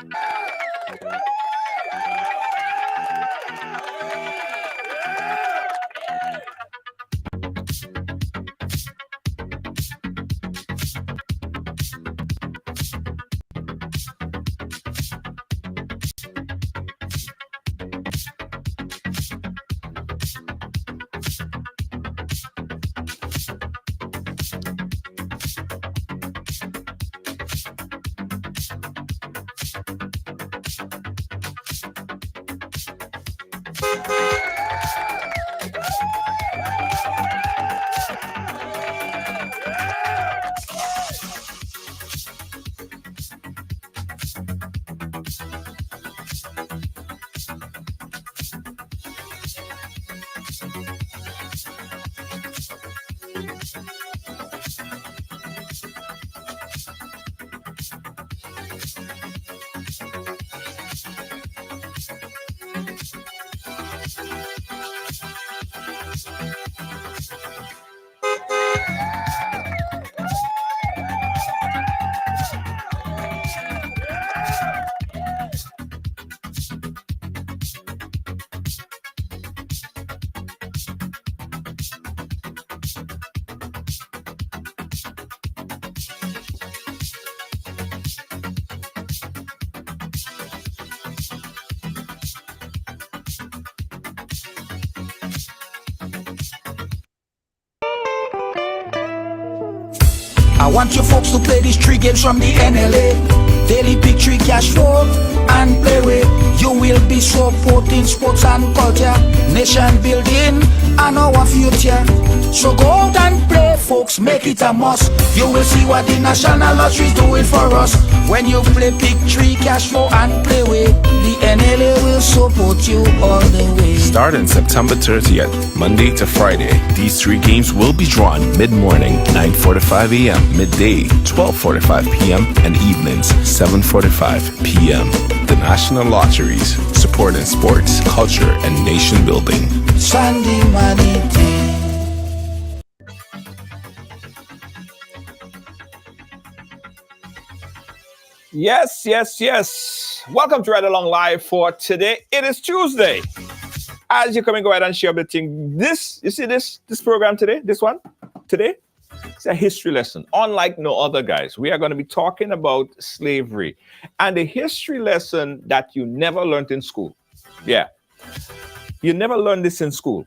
I want you folks to play these 3 games from the NLA. Daily pick 3 cash flow and play with. You will be supporting sports and culture, nation building and our future. So go out and play, folks, make it a must. You will see what the National Lottery is doing for us. When you play pick 3 cash flow and play with, the NLA will support you all the way. Starting September 30th, Monday to Friday, these 3 games will be drawn mid-morning, 9:45 a.m., midday, 12:45 p.m., and evenings, 7:45 p.m. The National Lotteries, supporting sports, culture, and nation building. Sunday money day. Yes, yes, yes. Welcome to Ride Along Live for today. It is Tuesday. As you come and go ahead and share the thing, you see this program today, this one today, it's a history lesson. Unlike no other, guys, we are going to be talking about slavery and a history lesson that you never learned in school. Yeah, you never learned this in school.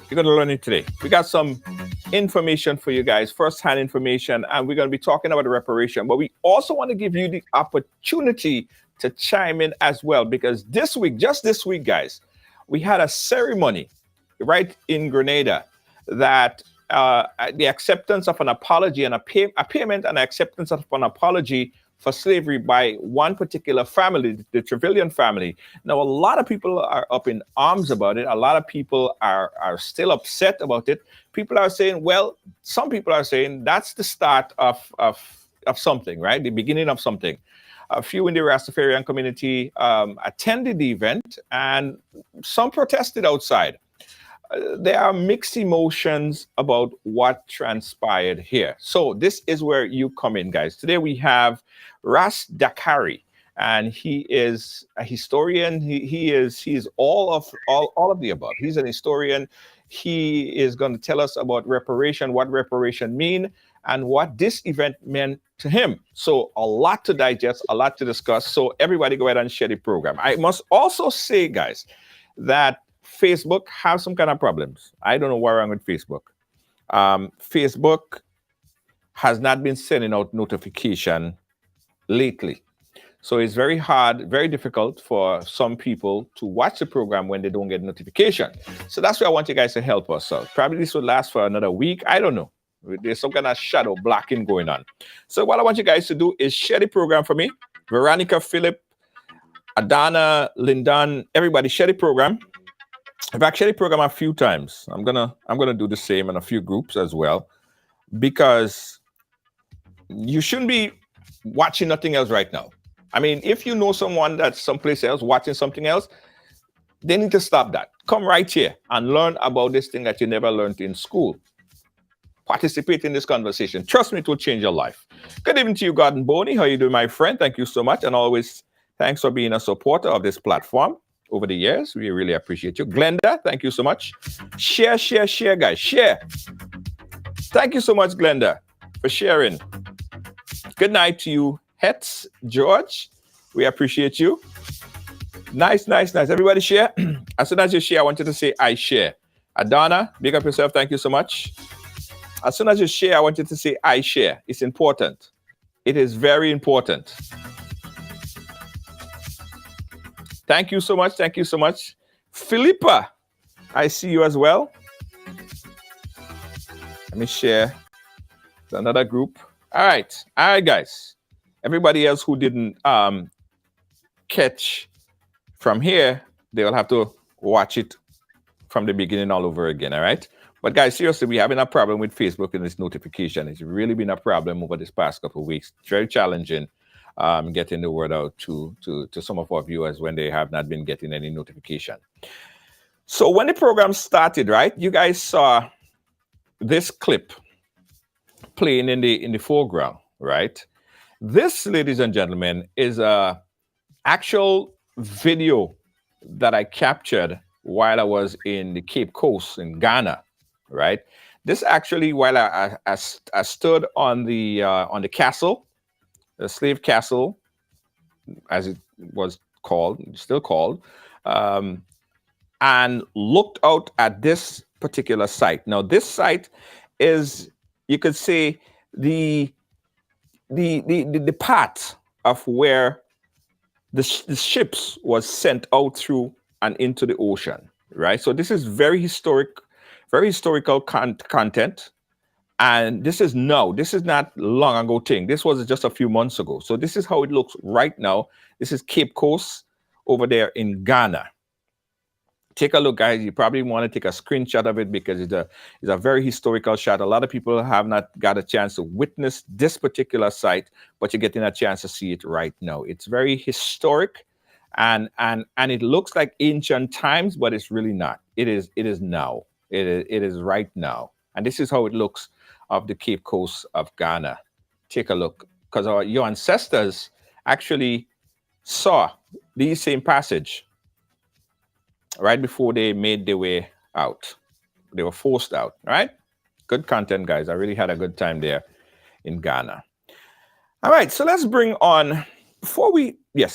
You're going to learn it today. We got some information for you guys, first-hand information, and we're going to be talking about the reparation. But we also want to give you the opportunity to chime in as well, because this week, just this week, guys, we had a ceremony right in Grenada that the acceptance of an apology and a payment and acceptance of an apology for slavery by one particular family, the Trevelyan family. Now, a lot of people are up in arms about it. A lot of people are still upset about it. People are saying, well, some people are saying that's the start of something, right? The beginning of something. A few in the Ras Dakarie community attended the event, and some protested outside. There are mixed emotions about what transpired here. So this is where you come in, guys. Today we have Ras Dakarie, and he is a historian. He is all of the above. He's an historian. He is going to tell us about reparation, what reparation mean, and what this event meant to him. So a lot to digest, a lot to discuss. So everybody go ahead and share the program. I must also say, guys, that Facebook have some kind of problems. I don't know what's wrong with Facebook. Facebook has not been sending out notification lately. So it's very hard, very difficult for some people to watch the program when they don't get notification. So that's why I want you guys to help us out. Probably this will last for another week. I don't know. There's some kind of shadow blocking going on. So what I want you guys to do is share the program for me. Veronica, Philip, Adana, Lyndon, everybody share the program. I've actually shared the program a few times. I'm gonna do the same in a few groups as well, because you shouldn't be watching nothing else right now. I mean, if you know someone that's someplace else watching something else, they need to stop that. Come right here and learn about this thing that you never learned in school. Participate in this conversation. Trust me, it will change your life. Good evening to you, Gordon Boney. How you doing, my friend? Thank you so much. And always Thanks for being a supporter of this platform over the years. We really appreciate you. Glenda, thank you so much. Share, share, share, guys. Share. Thank you so much, Glenda, for sharing. Good night to you, Hetz, George. We appreciate you. Nice, nice, nice. Everybody share. As soon as you share, I want you to say, I share. Adana, big up yourself. Thank you so much. As soon as you share, I want you to say, I share. It's important. It is very important. Thank you so much. Thank you so much. Philippa, I see you as well. Let me share to another group. All right, guys. Everybody else who didn't catch from here, they'll have to watch it from the beginning all over again. All right. But guys, seriously, we're having a problem with Facebook and this notification. It's really been a problem over this past couple of weeks. It's very challenging getting the word out to some of our viewers when they have not been getting any notification. So when the program started, right, you guys saw this clip playing in the foreground, right? This, ladies and gentlemen, is a actual video that I captured while I was in the Cape Coast in Ghana, right? This actually, while I stood on the castle, the slave castle, as it was called, still called, and looked out at this particular site. Now, this site is, you could say, the part of where the ships was sent out through and into the ocean, right? So this is very historical content. And this is not long ago thing. This was just a few months ago. So this is how it looks right now. This is Cape Coast over there in Ghana. Take a look, guys. You probably want to take a screenshot of it because it's a very historical shot. A lot of people have not got a chance to witness this particular site, but you're getting a chance to see it right now. It's very historic, and it looks like ancient times, but it's really not. It is now. It is right now. And this is how it looks of the Cape Coast of Ghana. Take a look, because your ancestors actually saw the same passage right before they made their way out. They were forced out, right? Good content, guys. I really had a good time there in Ghana. All right, so let's bring on,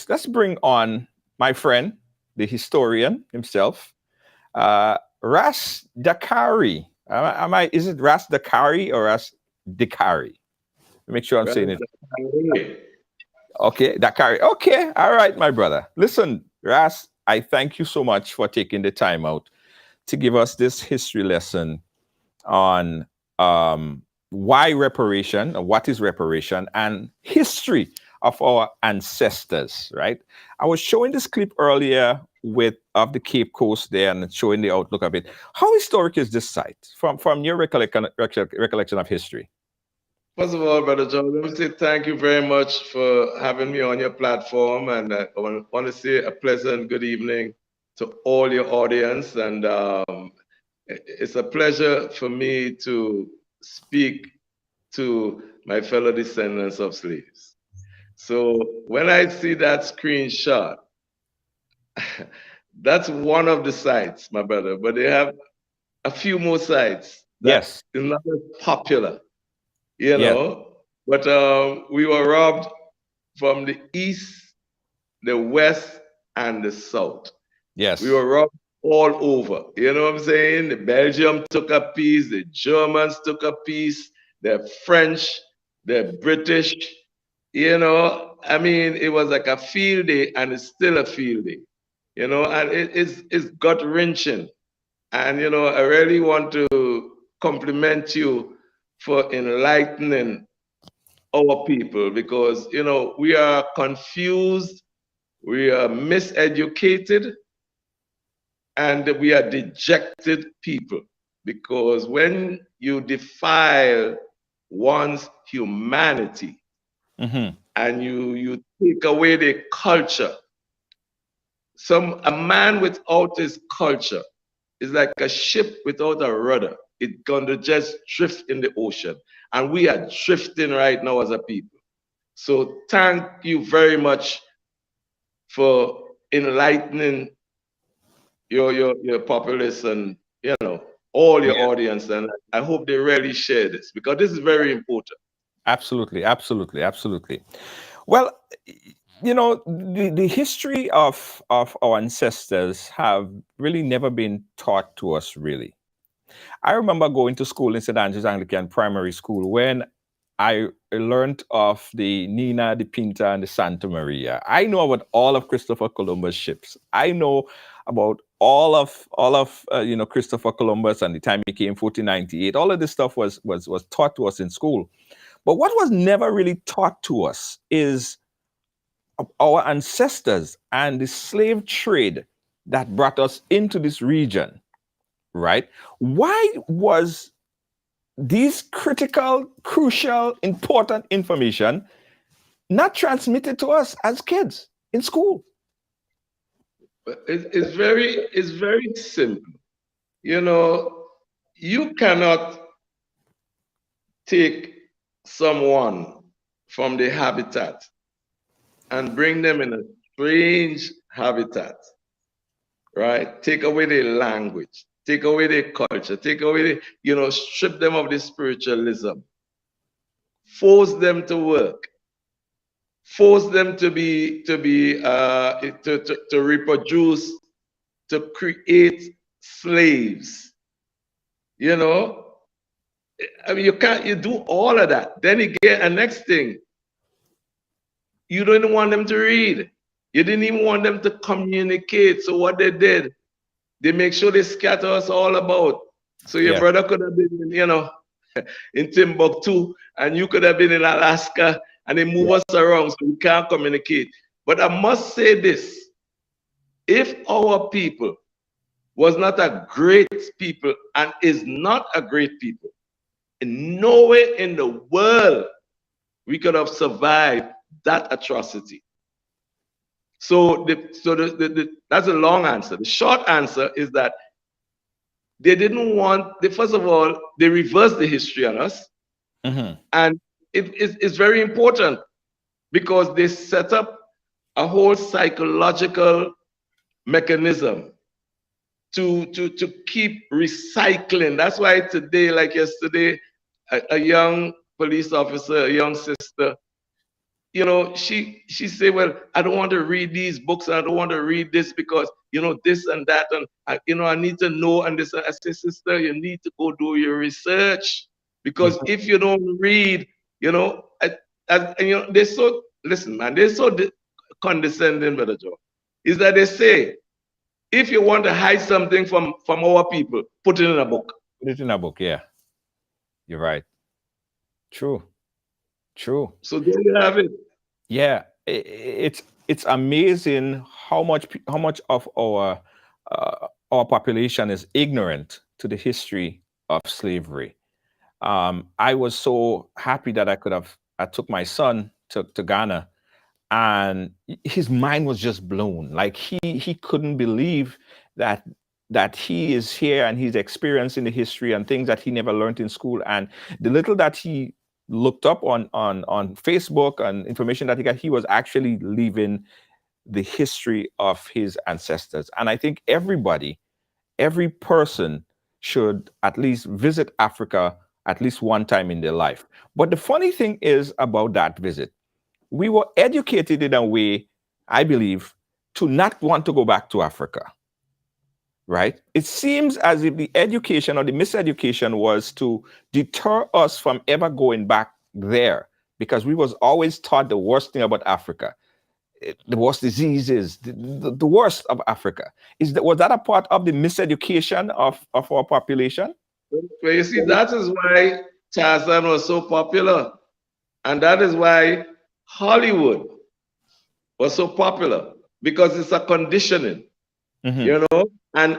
let's bring on my friend, the historian himself, Ras Dakarie. Is it Ras Dakarie or Ras Dakarie? Make sure I'm saying it. Okay, Dakarie. Okay, all right, my brother. Listen, Ras, I thank you so much for taking the time out to give us this history lesson on why reparation, what is reparation, and history of our ancestors, right? I was showing this clip earlier of the Cape Coast there and showing the outlook of it. How historic is this site from your recollection of history? First of all, Brother John, let me say thank you very much for having me on your platform. And I want to say a pleasant good evening to all your audience. And it's a pleasure for me to speak to my fellow descendants of slaves. So when I see that screenshot, that's one of the sites, my brother, but they have a few more sites that is not as popular, you know. But we were robbed from the east, the west, and the south. Yes. We were robbed all over. You know what I'm saying? The Belgium took a piece, the Germans took a piece, the French, the British, you know. I mean, it was like a field day, and it's still a field day. You know, and it's gut-wrenching. And, you know, I really want to compliment you for enlightening our people because, you know, we are confused, we are miseducated, and we are dejected people. Because when you defile one's humanity and you take away the culture, a man without his culture is like a ship without a rudder. It's going to just drift in the ocean. And we are drifting right now as a people. So thank you very much for enlightening your populace and all your audience, and I hope they really share this because this is very important. Absolutely, absolutely, absolutely. Well, the history of our ancestors have really never been taught to us, really. I remember going to school in St. Andrew's Anglican Primary School when I learned of the Nina, the Pinta, and the Santa Maria. I know about all of Christopher Columbus ships. I know about all of Christopher Columbus and the time he came 1498. All of this stuff was taught to us in school. But what was never really taught to us is our ancestors and the slave trade that brought us into this region, right? Why was these critical, crucial, important information not transmitted to us as kids in school? It's very simple. You cannot take someone from the habitat and bring them in a strange habitat, right? Take away their language, take away their culture, take away strip them of the spiritualism, force them to work, force them to reproduce, to create slaves. I mean, you do all of that. Then you get a next thing. You don't want them to read. You didn't even want them to communicate. So what they did, they make sure they scatter us all about. So your brother could have been, in Timbuktu, and you could have been in Alaska, and they move us around so we can't communicate. But I must say this: if our people was not a great people and is not a great people, in no way in the world we could have survived that atrocity. So that's a long answer. The short answer is that they didn't want, first of all, they reversed the history on us. Mm-hmm. And it's very important because they set up a whole psychological mechanism to keep recycling. That's why today, like yesterday, a young police officer, a young sister, she said, well, I don't want to read these books, and I don't want to read this because, this and that, and I need to know, and this. I say, sister, you need to go do your research, because if you don't read, they're so, listen, man, they're so condescending, Brother Joe, is that they say, if you want to hide something from our people, put it in a book. Put it in a book, yeah. You're right. True. So there you have it. Yeah, it's amazing how much of our population is ignorant to the history of slavery. I was so happy that I took my son to Ghana, and his mind was just blown. Like he couldn't believe that he is here and he's experiencing the history and things that he never learned in school, and the little that he looked up on Facebook and information that he got, he was actually living the history of his ancestors. And I think every person should at least visit Africa at least one time in their life. But the funny thing is about that visit, we were educated in a way, I believe, to not want to go back to Africa. Right? It seems as if the education or the miseducation was to deter us from ever going back there, because we was always taught the worst thing about Africa, the worst diseases, the worst of Africa. Was that a part of the miseducation of our population? Well, you see, that is why Tarzan was so popular, and that is why Hollywood was so popular, because it's a conditioning. Mm-hmm. And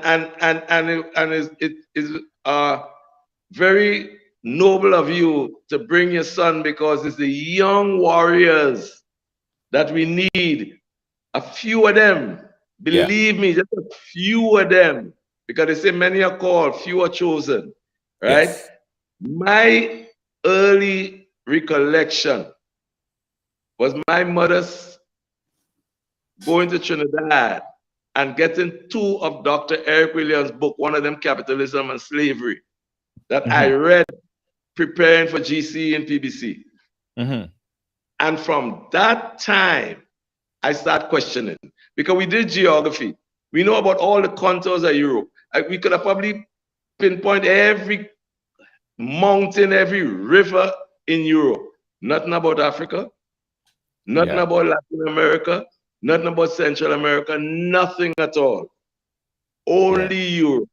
it is very noble of you to bring your son, because it's the young warriors that we need. A few of them, believe me, just a few of them, because they say many are called, few are chosen, right? Yes. My early recollection was my mother's going to Trinidad and getting 2 of Dr. Eric Williams' book, one of them Capitalism and Slavery, that I read preparing for GC and PBC. And from that time, I start questioning, because we did geography. We know about all the contours of Europe. We could have probably pinpointed every mountain, every river in Europe. Nothing about Africa, nothing about Latin America, nothing about Central America, nothing at all. Only Europe.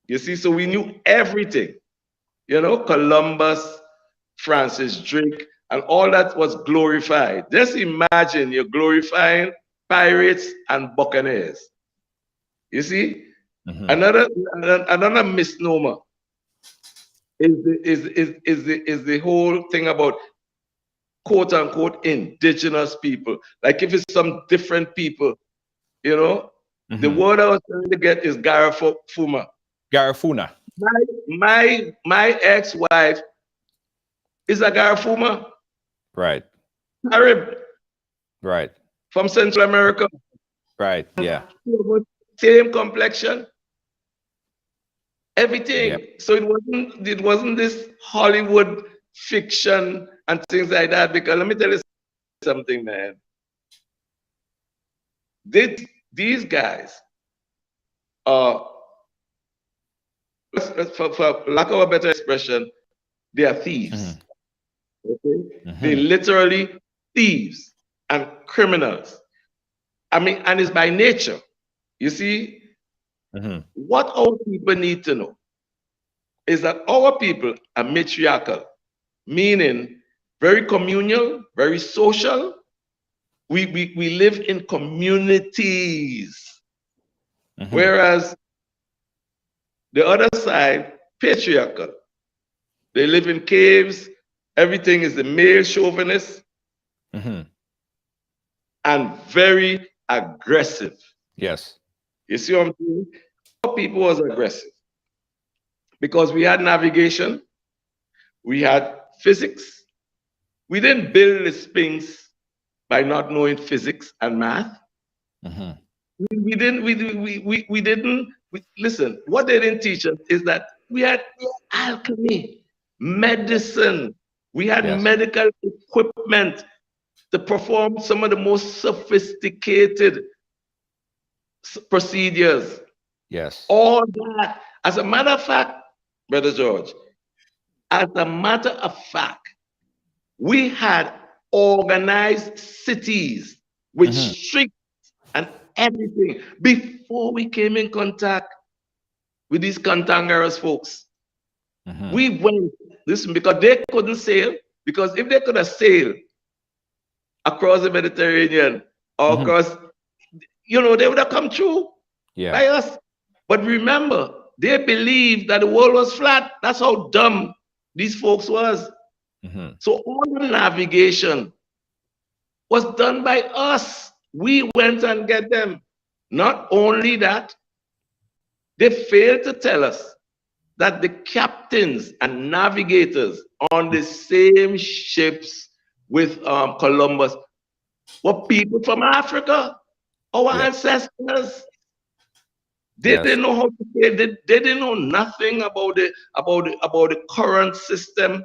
You see, so we knew everything. You know, Columbus, Francis Drake, and all that was glorified. Just imagine you're glorifying pirates and buccaneers. You see, another misnomer is the whole thing about quote unquote indigenous people. Like if it's some different people, you know, the word I was trying to get is Garifuna. Garifuna. My ex-wife is a Garifuna. Right. Arab. Right. From Central America. Right. Yeah. Same complexion. Everything. Yeah. So it wasn't this Hollywood fiction and things like that. Because let me tell you something, man. These guys are, for lack of a better expression, they are thieves. Okay? They literally thieves and criminals. I mean, and it's by nature. You see, what our people need to know is that our people are matriarchal, meaning very communal, very social. We live in communities. Whereas the other side, patriarchal. They live in caves. Everything is the male chauvinist and very aggressive. Yes. You see what I'm saying? Our people was aggressive because we had navigation, we had physics. We didn't build the Sphinx by not knowing physics and math. Listen, what they didn't teach us is that we had alchemy, medicine, we had medical equipment to perform some of the most sophisticated procedures. Yes. All that. As a matter of fact, Brother George, as a matter of fact, we had organized cities with streets and everything before we came in contact with these cantankerous folks. We went, listen, because they couldn't sail, because if they could have sailed across the Mediterranean or across, you know, they would have come through by us. But remember, they believed that the world was flat. That's how dumb these folks was. So all the navigation was done by us. We went and get them. Not only that, they failed to tell us that the captains and navigators on the same ships with Columbus were people from Africa, our ancestors. They didn't know how to say. They didn't know nothing about the current system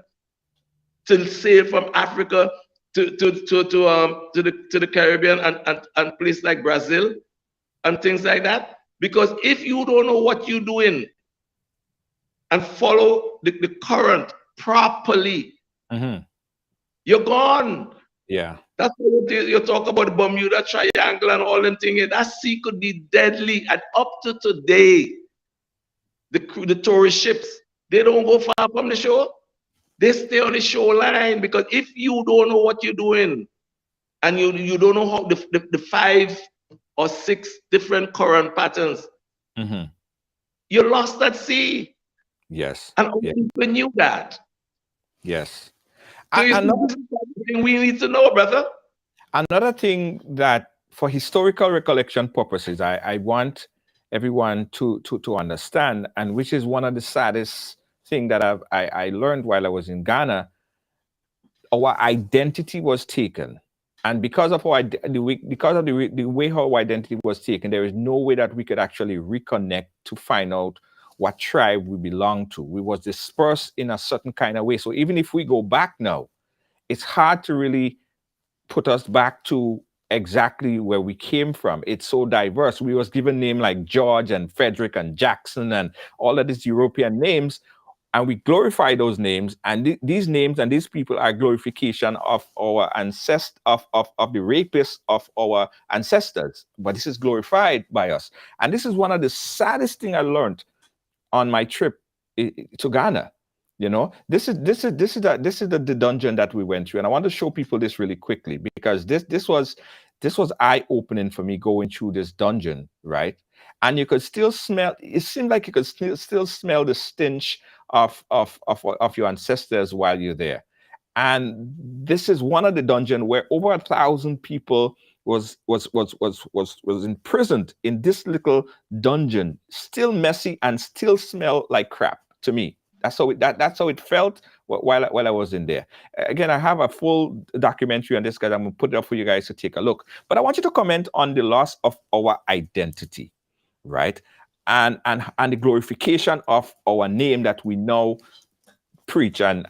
to sail from Africa to the Caribbean and places like Brazil and things like that. Because if you don't know what you're doing and follow the current properly, you're gone. Yeah. That's what you talk about the Bermuda Triangle and all them things. That sea could be deadly. And up to today, the tourist ships, they don't go far from the shore. They stay on the shoreline, because if you don't know what you're doing and you don't know how the 5 or 6 different current patterns, you're lost at sea. Yes. And only people knew that. Yes. So this is something we need to know, brother. Another thing that, for historical recollection purposes, I want everyone to understand, and which is one of the saddest thing that I learned while I was in Ghana, our identity was taken And because of the way our identity was taken, there is no way that we could actually reconnect to find out what tribe we belong to. We was dispersed in a certain kind of way. So even if we go back now, it's hard to really put us back to exactly where we came from. It's so diverse. We was given names like George and Frederick and Jackson and all of these European names, and we glorify those names. And these names and these people are glorification of our ancestors, of the rapists of our ancestors. But this is glorified by us. And this is one of the saddest things I learned on my trip to Ghana. You know, this is the dungeon that we went through, and I want to show people this really quickly because this was eye-opening for me going through this dungeon, right? And you could still smell. It seemed like you could still smell the stench of your ancestors while you're there. And this is one of the dungeons where over 1,000 people was imprisoned in this little dungeon, still messy and still smell like crap to me. That's how it felt while I was in there. Again, I have a full documentary on this, guys. I'm gonna put it up for you guys to take a look. But I want you to comment on the loss of our identity, right? And the glorification of our name that we now preach and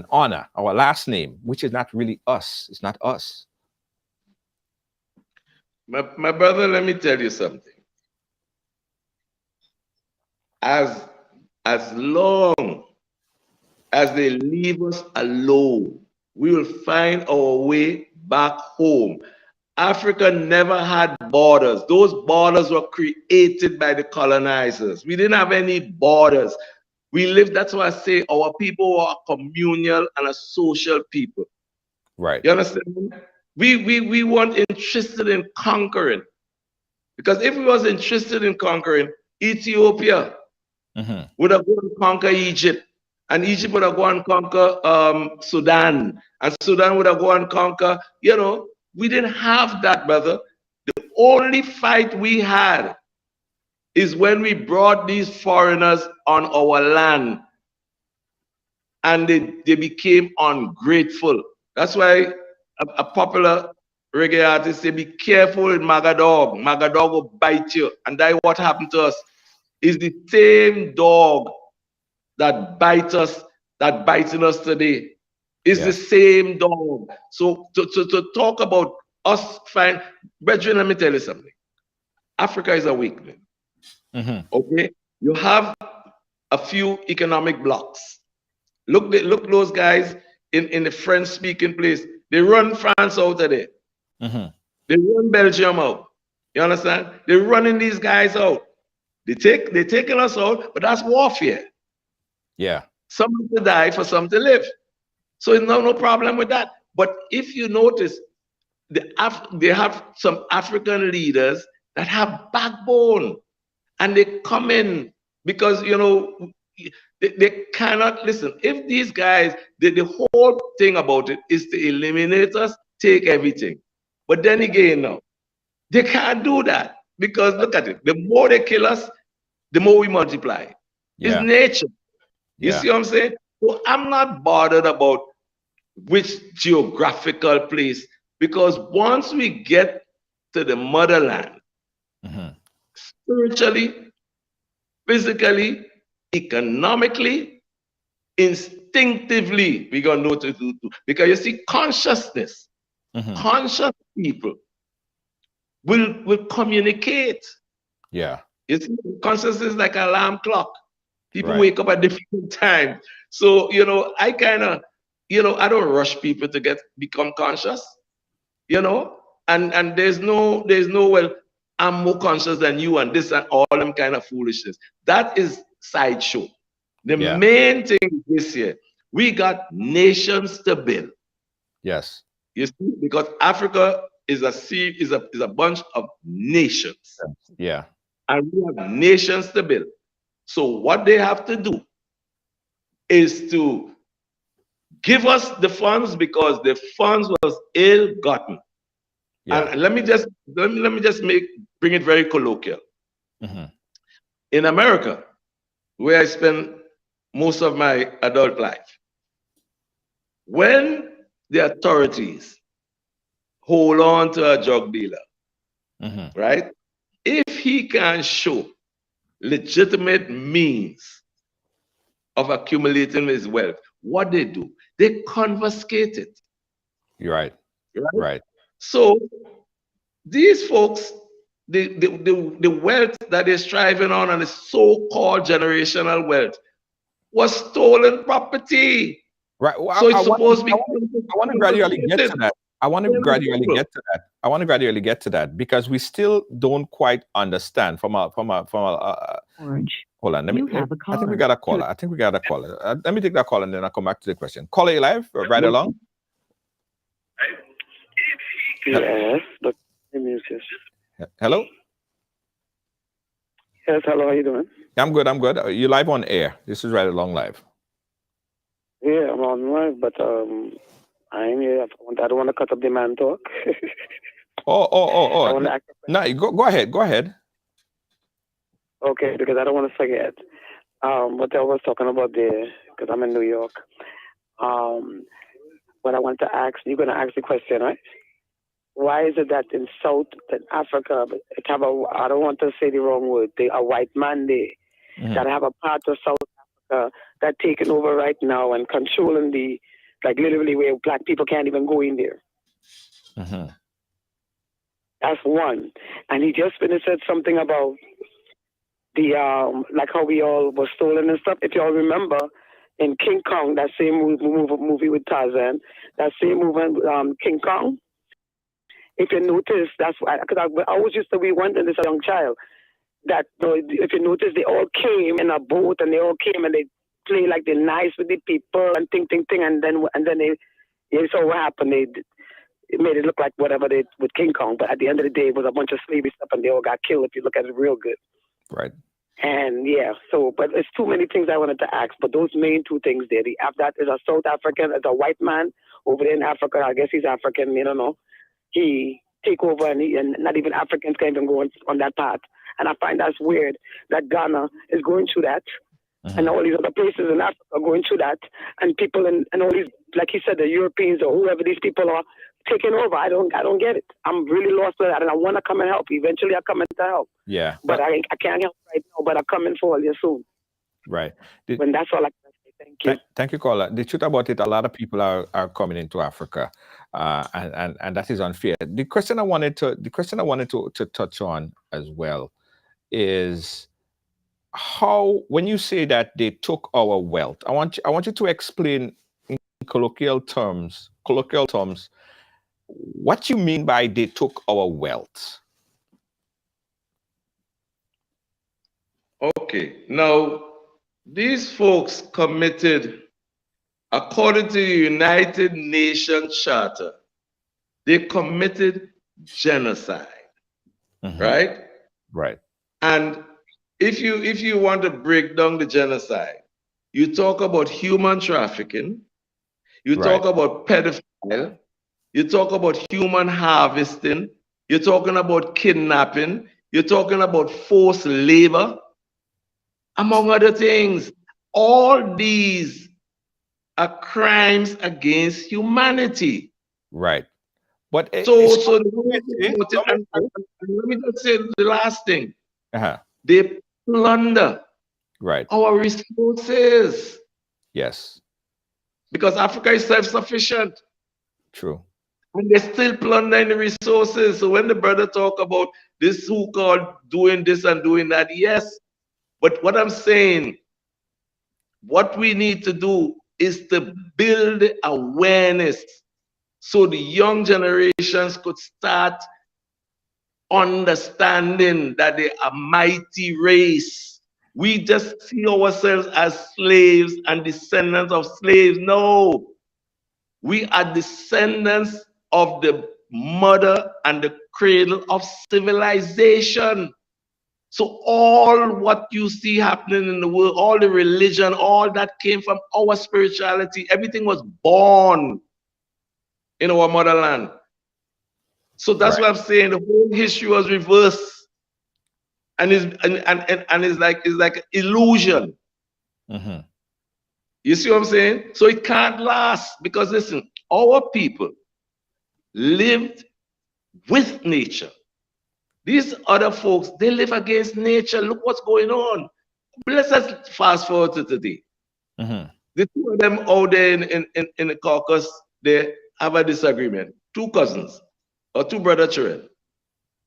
honor, our last name, which is not really us. It's not us. My brother, let me tell you something. As long as they leave us alone, we will find our way back home. Africa never had borders. Those borders were created by the colonizers. We didn't have any borders. We lived, that's why I say our people were a communal and a social people. Right. You understand? We weren't interested in conquering. Because if we was interested in conquering, Ethiopia would have gone and conquer Egypt, and Egypt would have gone and conquer Sudan, and Sudan would have gone and conquer, you know, we didn't have that, brother. The only fight we had is when we brought these foreigners on our land and they became ungrateful. That's why a popular reggae artist say, be careful with Magadog. Magadog will bite you. And that what happened to us. Is the same dog that bites us, that biting us today. Is the same dog. So to talk about us fine, brethren, let me tell you something. Africa is a weakling. Okay? You have a few economic blocks. Look those guys in the French-speaking place. They run France out of there. They run Belgium out. You understand? They're running these guys out. They're taking us out, but that's warfare. Yeah. Some to die for some to live. So it's no problem with that. But if you notice, they have some African leaders that have backbone, and they come in because, you know, they cannot listen. If these guys, the whole thing about it is to eliminate us, take everything. But then again, now, they can't do that. Because look at it, the more they kill us, the more we multiply. It's nature. You see what I'm saying? So I'm not bothered about which geographical place, because once we get to the motherland, spiritually, physically, economically, instinctively, we're going to know what to do. Because you see, consciousness, conscious people, will communicate. Yeah. You see, consciousness is like an alarm clock. People wake up at different times. So, you know, I kind of, you know, I don't rush people to become conscious, you know, and there's no, well, I'm more conscious than you and this and all them kind of foolishness. That is sideshow. The main thing this year, we got nations to build. Yes. You see, because Africa is a bunch of nations. Yeah. And we have nations to build. So what they have to do is to give us the funds, because the funds was ill-gotten. And let me just bring it very colloquial. In America, where I spent most of my adult life, when the authorities hold on to a drug dealer, right? If he can show legitimate means of accumulating his wealth, what they do, they confiscate it. You're right. Right? Right. So these folks, the wealth that they're striving on and the so-called generational wealth was stolen property. Right. Well, So it's supposed to be I want to gradually get to that. I want to gradually get to that. I want to gradually get to that because we still don't quite understand from a Orange. hold on. Let me. You have a I think we got a caller. I think we got a caller. Let me take that call and then I'll come back to the question. Caller, you live? Right along. Yes, but music. Hello. Yes, hello, how you doing? I'm good. I'm good. You live on air. This is Right Along Live. Yeah, I'm on live, but I'm here. I don't want to cut up the man talk. Oh. I want to act. No, go ahead. Go ahead. Okay, because I don't want to forget. What I was talking about there, because I'm in New York. What I want to ask, you're going to ask the question, right? Why is it that in South Africa, I don't want to say the wrong word, a white man there that have a part of South Africa that taking over right now and controlling like literally where black people can't even go in there. That's one. And he just finished said something about the like how we all were stolen and stuff. If y'all remember in King Kong, that same movie with Tarzan, that same movie King Kong. If you notice, that's why, because I always used to be wondering as a young child that if you notice, they all came in a boat and they all came and they play like they're nice with the people and ting, and then they saw what happened. It made it look like whatever they with King Kong, but at the end of the day, it was a bunch of slavery stuff and they all got killed. If you look at it real good, right? And yeah, so but it's too many things I wanted to ask, but those main two things there. That is a South African, as a white man over there in Africa. I guess he's African. I don't know. He take over and not even Africans can even go on that path. And I find that's weird that Ghana is going through that and all these other places in Africa are going through that and people and all these, like he said, the Europeans or whoever these people are taking over. I don't get it. I'm really lost with that and I want to come and help. Eventually I come in to help. Yeah. But I can't help right now, but I'm coming for you soon. Right. When that's all I can say. Thank you. Thank you, caller. The truth about it, a lot of people are coming into Africa, and that is unfair. The question I wanted to touch on as well is how, when you say that they took our wealth, I want you to explain in colloquial terms what you mean by they took our wealth. Okay, now these folks committed, according to the United Nations Charter, they committed genocide, right? Right. And if you want to break down the genocide, you talk about human trafficking, you talk about pedophile, you talk about human harvesting, you're talking about kidnapping, you're talking about forced labor, among other things. All these are crimes against humanity. Right. But so let me just say the last thing. They plunder our resources. Yes. Because Africa is self-sufficient. True. And they still plundering the resources. So when the brother talk about this so-called doing this and doing that, yes. But what I'm saying, what we need to do is to build awareness so the young generations could start understanding that they are a mighty race. We just see ourselves as slaves and descendants of slaves. No, we are descendants of the mother and the cradle of civilization. So all what you see happening in the world, all the religion, all that came from our spirituality. Everything was born in our motherland. So that's what I'm saying. The whole history was reversed, and it's like illusion. You see what I'm saying? So it can't last because listen, our people lived with nature. These other folks, they live against nature. Look what's going on. Let's just fast forward to today. The two of them out there in the caucus, they have a disagreement. Two cousins or two brother children,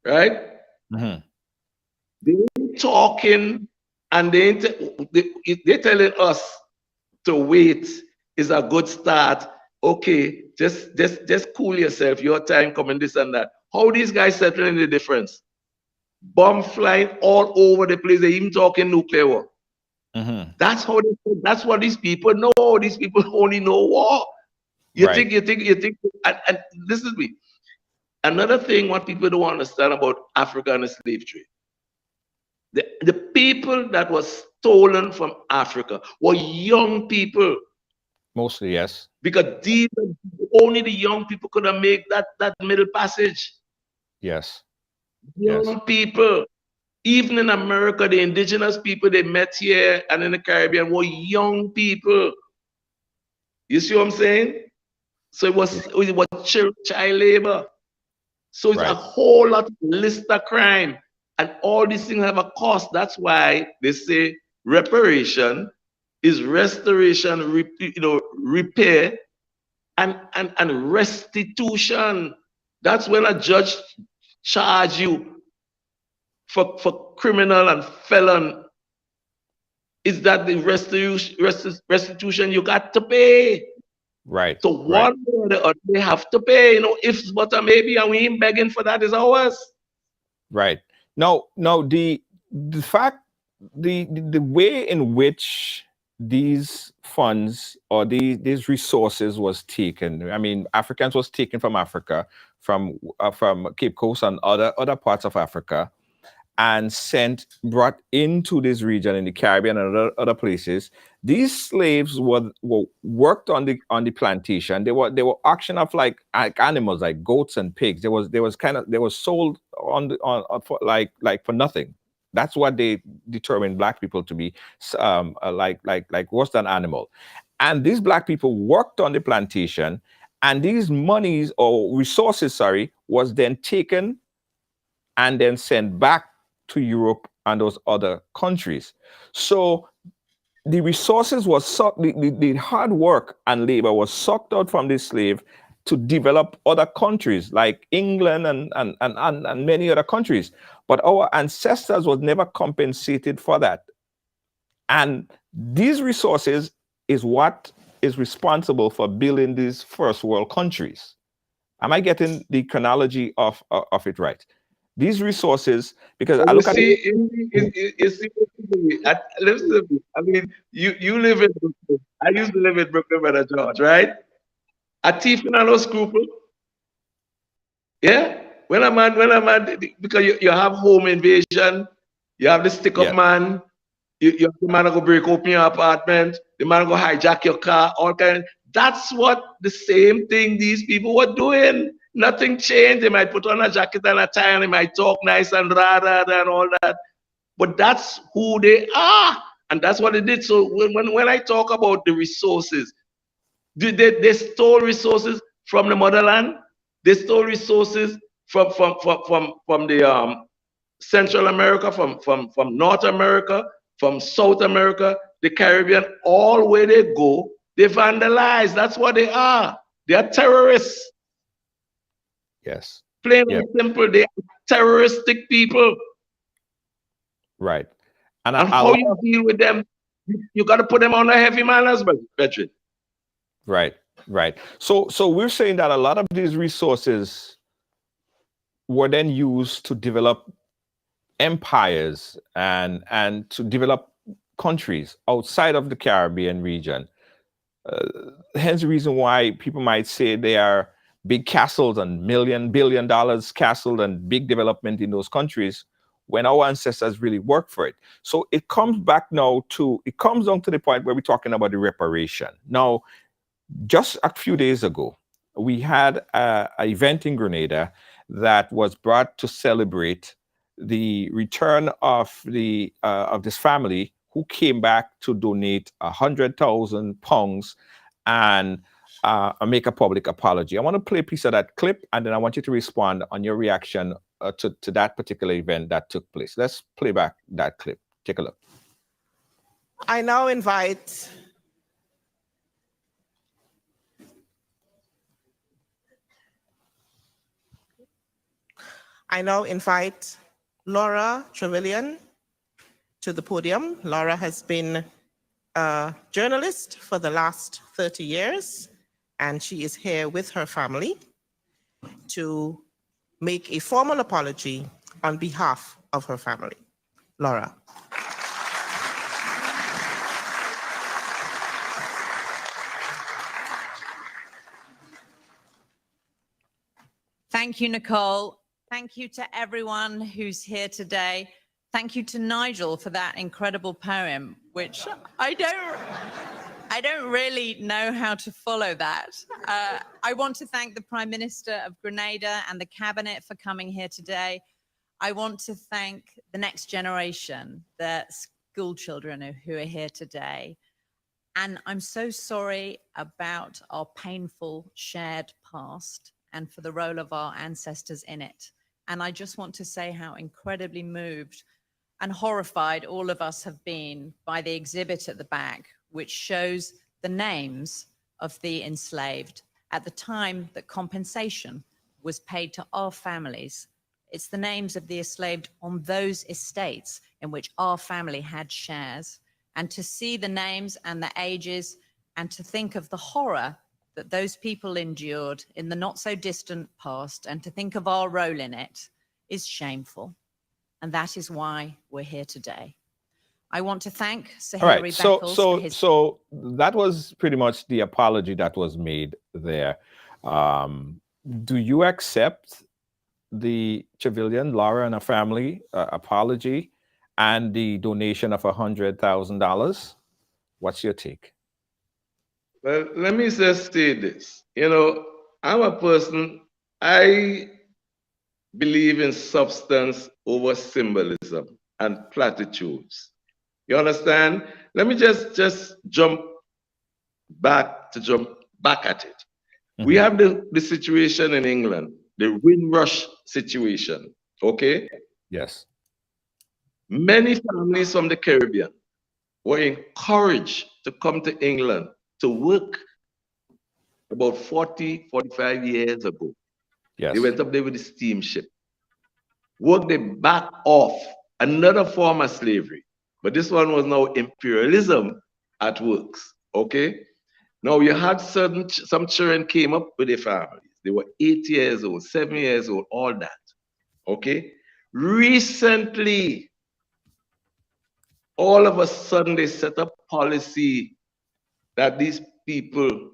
right? They're talking and they're telling us to wait is a good start. Okay, just cool yourself. Your time coming, this and that. How these guys settling the difference? Bomb flying all over the place. They even talking nuclear war. That's how that's what these people know. These people only know war. You think, and listen to me. Another thing what people don't understand about Africa and the slave trade. The people that was stolen from Africa were young people. Mostly, yes. Because only the young people could have made that middle passage. Yes. Young people. Even in America, the indigenous people they met here and in the Caribbean were young people. You see what I'm saying? So it was child labor. So it's a whole lot of list of crime. And all these things have a cost. That's why they say reparation is restoration, repair, and restitution. That's when a judge charge you for criminal and felon. Is that the restitution you got to pay? Right. So one way or the other, they have to pay. Ifs, but maybe, and we ain't begging for that. Is ours. Right. No. The fact, the way in which these funds or these resources was taken. I mean, Africans was taken from Africa, from Cape Coast and other parts of Africa, and brought into this region in the Caribbean and other places. These slaves were worked on the plantation. They were auctioned off like animals, like goats and pigs. They were sold for nothing. That's what they determined black people to be, like worse than animal. And these black people worked on the plantation, and these monies or resources, was then taken and then sent back to Europe and those other countries. So the resources was sucked, the hard work and labor was sucked out from the slave to develop other countries like England and many other countries. But our ancestors was never compensated for that. And these resources is what is responsible for building these first world countries. Am I getting the chronology of it right? These resources, because I look at listen, I mean, you live in Brooklyn. I used to live in Brooklyn, Brother George, right? A thief in no scruple. Yeah? When a man, because you have home invasion, you have the stick-up man, you have the man go break open your apartment, the man go hijack your car, all kind. That's what the same thing these people were doing. Nothing changed. They might put on a jacket and a tie and they might talk nice and rah and all that. But that's who they are. And that's what they did. So when I talk about the resources, they stole resources from the motherland. They stole resources from the Central America, from North America, from South America, the Caribbean, all where they go, they vandalize. That's what they are. They are terrorists. Yes. Plain and simple, they are terroristic people. Right. And how you deal with them, you got to put them on a heavy manners, veteran. Right. So we're saying that a lot of these resources were then used to develop empires and to develop countries outside of the Caribbean region. Hence the reason why people might say they are big castles and billion dollars castles and big development in those countries when our ancestors really worked for it. So it comes down to the point where we're talking about the reparation. Now, just a few days ago, we had an event in Grenada that was brought to celebrate the return of this family who came back to donate £100,000 and make a public apology. I want to play a piece of that clip, and then I want you to respond on your reaction to that particular event that took place. Let's play back that clip. Take a look. I now invite Laura Trevelyan to the podium. Laura has been a journalist for the last 30 years, and she is here with her family to make a formal apology on behalf of her family. Laura. Thank you, Nicole. Thank you to everyone who's here today. Thank you to Nigel for that incredible poem, which I don't really know how to follow that. I want to thank the Prime Minister of Grenada and the Cabinet for coming here today. I want to thank the next generation, the school children who are here today. And I'm so sorry about our painful shared past and for the role of our ancestors in it. And I just want to say how incredibly moved and horrified all of us have been by the exhibit at the back, which shows the names of the enslaved at the time that compensation was paid to our families. It's the names of the enslaved on those estates in which our family had shares. And to see the names and the ages and to think of the horror that those people endured in the not so distant past and to think of our role in it is shameful. And that is why we're here today. I want to thank Sir Hilary Beckles for his... So that was pretty much the apology that was made there. Do you accept the Trevelyan, Laura and her family apology and the donation of $100,000? What's your take? Well, let me just say this. You know, I'm a person, I believe in substance over symbolism and platitudes. You understand? Let me just jump back at it. Mm-hmm. We have the situation in England, the Windrush situation, okay? Yes. Many families from the Caribbean were encouraged to come to England to work about 40, 45 years ago. Yes. They went up there with the steamship. Worked they back off, another form of slavery. But this one was now imperialism at works, okay? Now you had some children came up with their families. They were 8 years old, 7 years old, all that, okay? Recently, all of a sudden they set up policy that these people,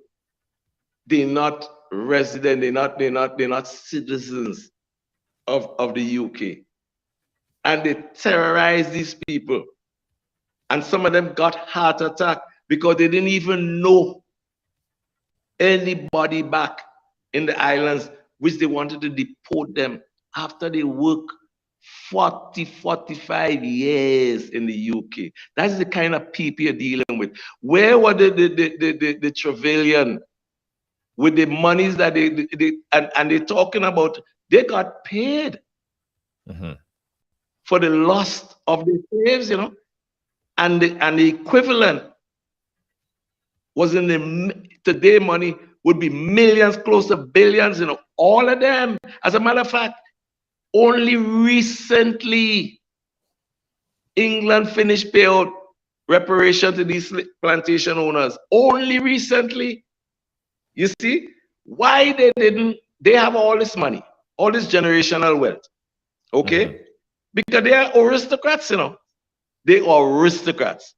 they're not resident, they're not citizens of the UK. And they terrorize these people. And some of them got heart attack because they didn't even know anybody back in the islands, which they wanted to deport them after they work 40, 45 years in the UK. That's the kind of people you're dealing with. Where were the Trevelyan with the monies that and they're talking about, they got paid for the loss of the slaves, you know, and the equivalent was in the today money would be millions, close to billions, you know, all of them. As a matter of fact, only recently England finished payout reparation to these plantation owners. Only recently. You see, why they didn't, they have all this money, all this generational wealth, okay? Because they are aristocrats, you know. They are aristocrats.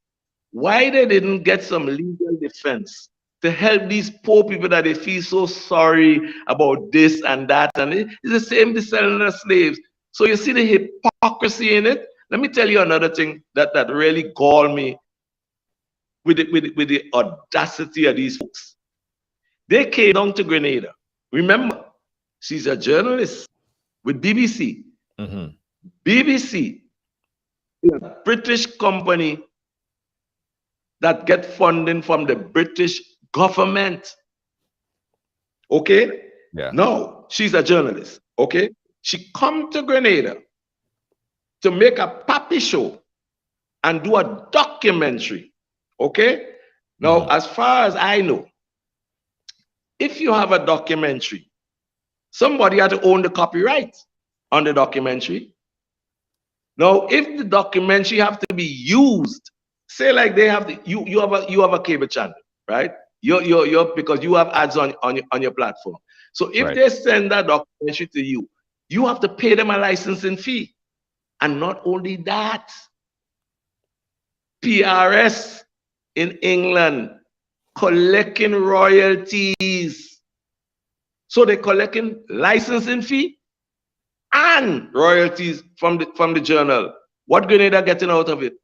Why they didn't get some legal defense to help these poor people that they feel so sorry about this and that, and it's the same the selling of slaves. So you see the hypocrisy in it. Let me tell you another thing that really galled me with the audacity of these folks. They came down to Grenada. Remember, she's a journalist with BBC. BBC is a British company that get funding from the British government. Okay? Yeah. No, she's a journalist. Okay? She come to Grenada to make a puppy show and do a documentary. Okay? Now, as far as I know, if you have a documentary, somebody had to own the copyright on the documentary. Now, if the documentary have to be used, say like they have you have a cable channel, right? You're because you have ads on your platform. So if Right. they send that documentary to you, you have to pay them a licensing fee. And not only that, PRS in England collecting royalties. So they're collecting licensing fee and royalties from the journal. What Grenada getting out of it?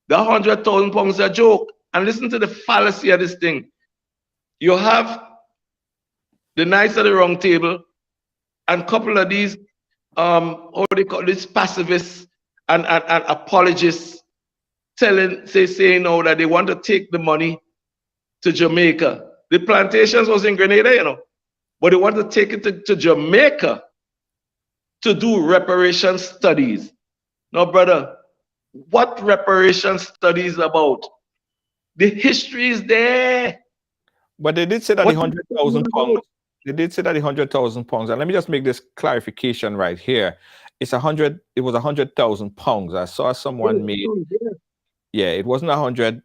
The £100,000 is a joke. And listen to the fallacy of this thing. You have the Knights of the Round Table and a couple of these how they call this pacifists and apologists saying now that they want to take the money to Jamaica. The plantations was in Grenada, you know, but they want to take it to Jamaica to do reparation studies. Now, brother, what reparation studies about? The history is there. But they did say that What the £100,000. They did say that the £100,000, and let me just make this clarification right here. It was £100,000. I saw someone made. Yeah, it wasn't £100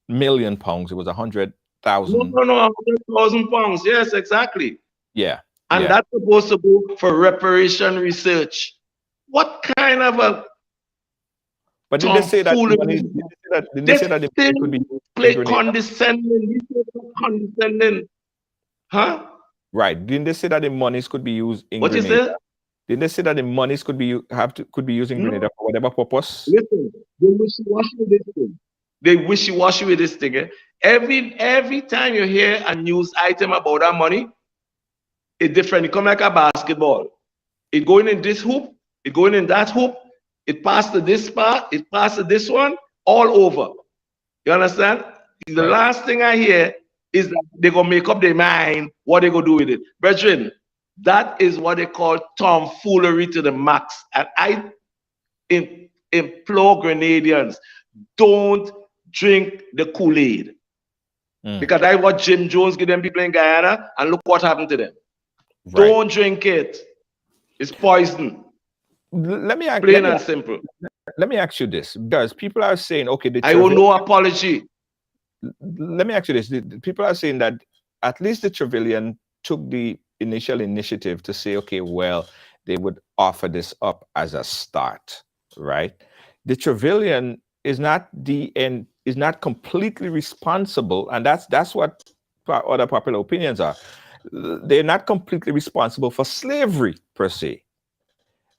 million. It was £100,000. No, £100,000. Yes, exactly. Yeah. And yeah. that's supposed to go for reparation research. What kind of a But did they say that the money, did they say that the money could be used in condescending? Huh? Right. Didn't they say that the monies could be used in What Grenada? is it? Didn't they say that the monies could be used in Grenada for whatever purpose? Listen, they wishy-washy with this thing. They wishy-washy with this thing. Eh? Every time you hear a news item about that money, it's different. It come like a basketball. It going in this hoop, it going in that hoop, it passed to this part, it passed to this one, all over. You understand? The last thing I hear is that they're going to make up their mind what they're going to do with it. Brethren, that is what they call tomfoolery to the max. And I implore Grenadians, don't drink the Kool-Aid. Because that's what Jim Jones gave them people in Guyana, and look what happened to them. Right. Don't drink it. It's poison. Plain and simple. Let me ask you this, because people are saying, okay, I owe no apology. Let me ask you this. People are saying that at least the Trevelyan took the initial initiative to say, okay, well, they would offer this up as a start, right? The Trevelyan is not completely responsible, and that's what other popular opinions are. They're not completely responsible for slavery per se.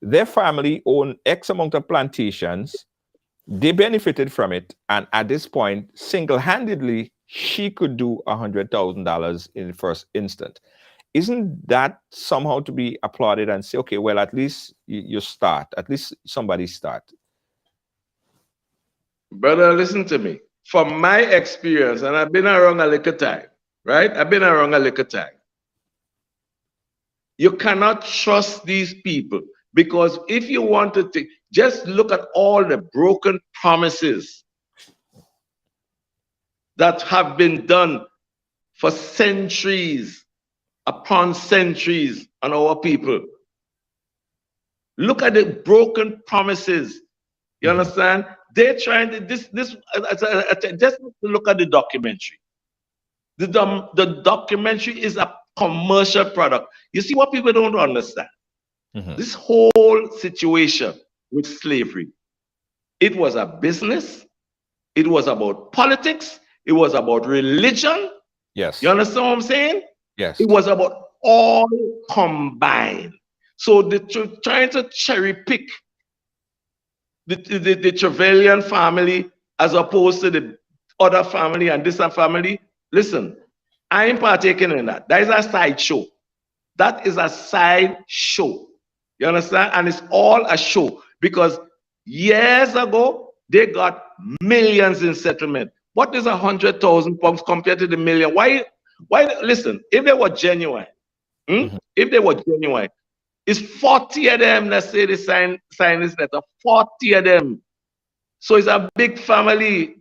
Their family owned X amount of plantations. They benefited from it, and at this point, single-handedly, she could do $100,000 in the first instant. Isn't that somehow to be applauded and say, okay, well, at least you start, at least somebody start? Brother, listen to me. From my experience, and I've been around a little time, right? I've been around a little time. You cannot trust these people, because if you want to take, just look at all the broken promises that have been done for centuries upon centuries on our people. Look at the broken promises. You understand? They're trying to just look at the documentary. The documentary is a commercial product. You see what people don't understand? This whole situation with slavery, it was a business, it was about politics, it was about religion. Yes. You understand what I'm saying? Yes. It was about all combined. So they're trying to cherry pick the Trevelyan family as opposed to the other family and this family. Listen, I ain't partaking in that. That is a side show. That is a side show. You understand? And it's all a show, because years ago, they got millions in settlement. What is £100,000 compared to the million? Why? Listen, if they were genuine, If they were genuine, it's 40 of them that say they sign this letter. 40 of them. So it's a big family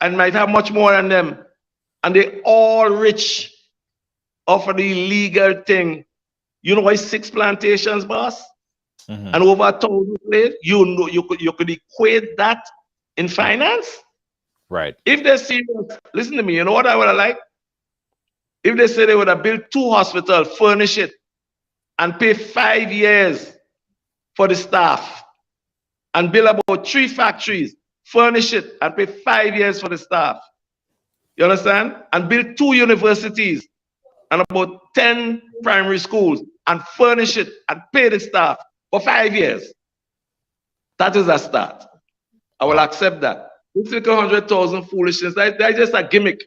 and might have much more than them. And they all rich off of the illegal thing. You know why 6 plantations, boss? And over 1,000 slaves? You know, you could equate that in finance? Right. If they're serious, listen to me, you know what I would have liked? If they say they would have built 2 hospitals, furnish it, and pay 5 years for the staff, and build about 3 factories, furnish it, and pay 5 years for the staff. You understand? And build 2 universities and about 10 primary schools, and furnish it and pay the staff for 5 years. That is a start. I will accept that. This little 100,000 foolishness, that's just a gimmick.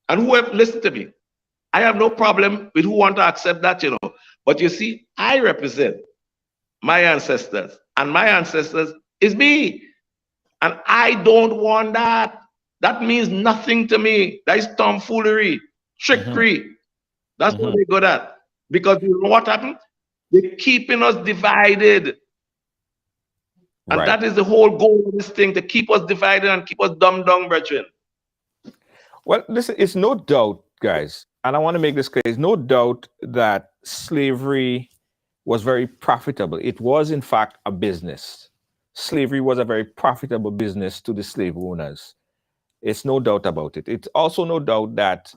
And whoever, listen to me, I have no problem with who want to accept that, you know. But you see, I represent my ancestors, and my ancestors is me. And I don't want that. That means nothing to me. That is tomfoolery, trickery. That's what they're good at. Because you know what happened? They're keeping us divided. And that is the whole goal of this thing, to keep us divided and keep us dumbed down, brethren. Well, listen, it's no doubt, guys, and I want to make this clear, it's no doubt that slavery was very profitable. It was, in fact, a business. Slavery was a very profitable business to the slave owners. It's no doubt about it. It's also no doubt that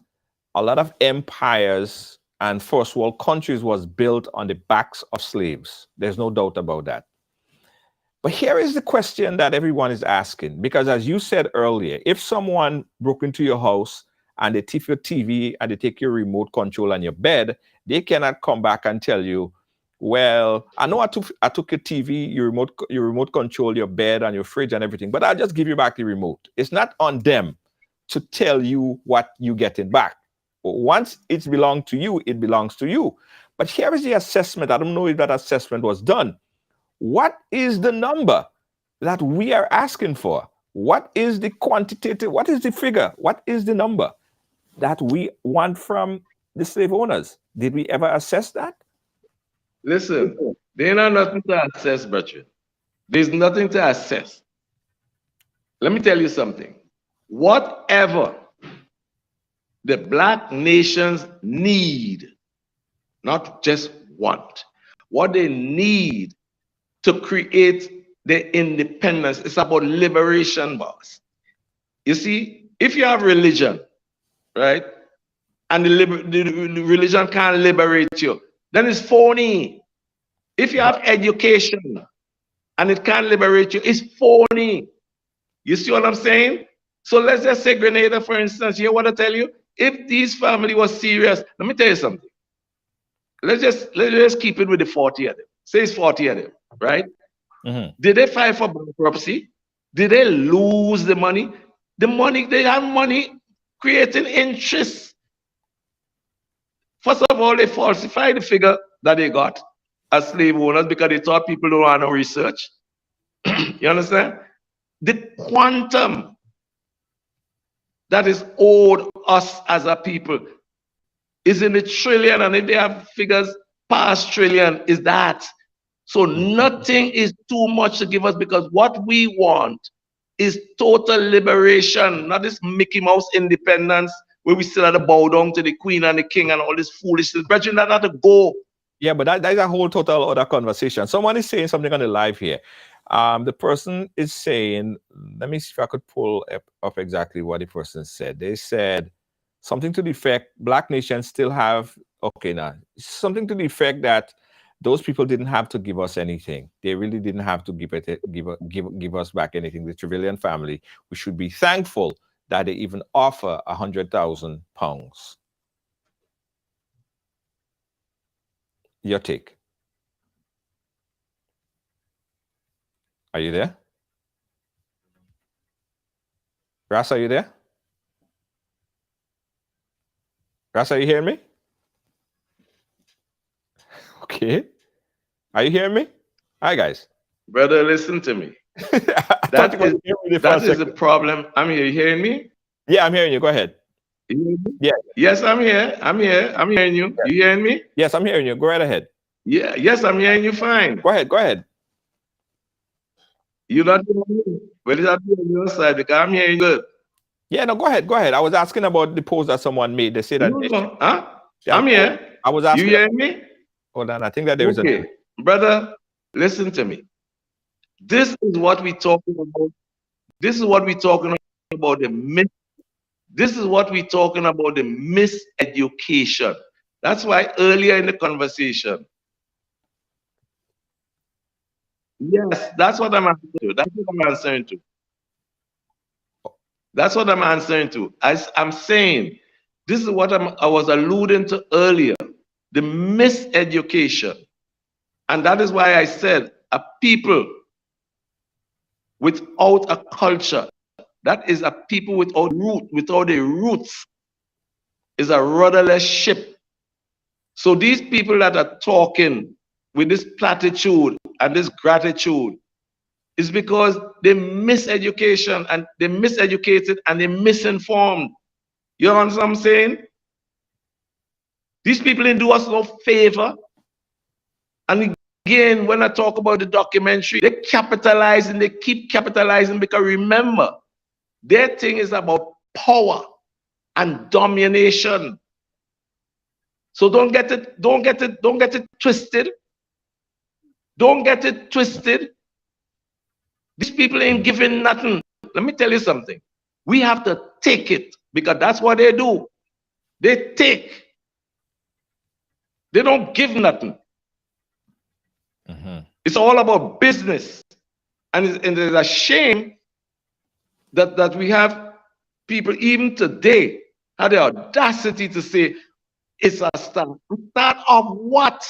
a lot of empires and first world countries was built on the backs of slaves. There's no doubt about that. But here is the question that everyone is asking, because as you said earlier, if someone broke into your house and they take your TV and they take your remote control and your bed, they cannot come back and tell you, well, I know I took your TV, your remote control, your bed and your fridge and everything, but I'll just give you back the remote. It's not on them to tell you what you're getting back. Once it belongs to you, it belongs to you. But here is the assessment. I don't know if that assessment was done. What is the number that we are asking for? What is the quantitative? What is the figure? What is the number that we want from the slave owners? Did we ever assess that? Listen, there ain't nothing to assess, brethren. There's nothing to assess. Let me tell you something. Whatever the black nations need, not just want, what they need to create their independence, it's about liberation, boss. You see, if you have religion, right, and the religion can't liberate you, then it's phony. If you have education and it can't liberate you, it's phony. You see what I'm saying? So let's just say Grenada, for instance. You hear what I tell you? If these family was serious, let me tell you something. Let's just keep it with the 40 of them. Say it's 40 of them, right? Did they file for bankruptcy? Did they lose the money? The money, they have money creating interest. First of all, they falsified the figure that they got as slave owners because they thought people don't want to research. You understand? The quantum that is owed us as a people is in the trillion, and if they have figures past trillion, is that. So nothing is too much to give us, because what we want is total liberation, not this Mickey Mouse independence where we still have to bow down to the queen and the king and all this foolishness. Brethren, that's not to go. Yeah, but that is a whole total other conversation. Someone is saying something on the live here. The person is saying, let me see if I could pull up exactly what the person said. They said something to the effect, black nations still have, okay, now, something to the effect that those people didn't have to give us anything. They really didn't have to give us back anything. The Trevelyan family, we should be thankful that they even offer £100,000. Your take. Are you there? Ras, are you there? Ras, are you hearing me? Okay. Are you hearing me? Hi, guys. Brother, listen to me. That is the problem. I'm here. You hearing me? Yeah, I'm hearing you. Go ahead. You hear me? Yeah. Yes, I'm here. I'm hearing you. You hearing me? Yes, I'm hearing you. Go right ahead. Yeah. Yes, I'm hearing you fine. Go ahead. Go ahead. You're not hearing me. Well, it's not on your side because I'm hearing good. Yeah, no, go ahead. Go ahead. I was asking about the post that someone made. They said that. No. Huh? Yeah, I'm here. I was You asking. hearing me? Hold on. I think that there is Okay. Brother, listen to me. This is what we're talking about. This is what we're talking about the myth. This is what we're talking about the miseducation. That's why earlier in the conversation. Yes, that's what I'm answering to. That's what I'm answering to. That's what I'm answering to. I'm saying this is what I was alluding to earlier. The miseducation. And that is why I said a people without a culture, that is a people without a roots, is a rudderless ship. So these people that are talking with this platitude and this gratitude is because they miseducation and they miseducated and they misinformed. You understand what I'm saying? These people didn't do us no favor. And again, when I talk about the documentary, they capitalize and they keep capitalizing because remember, their thing is about power and domination. So don't get it twisted. Don't get it twisted. These people ain't giving nothing. Let me tell you something. We have to take it because that's what they do. They take. They don't give nothing. It's all about business. And it's a shame that we have people even today have the audacity to say it's a start. A start of what?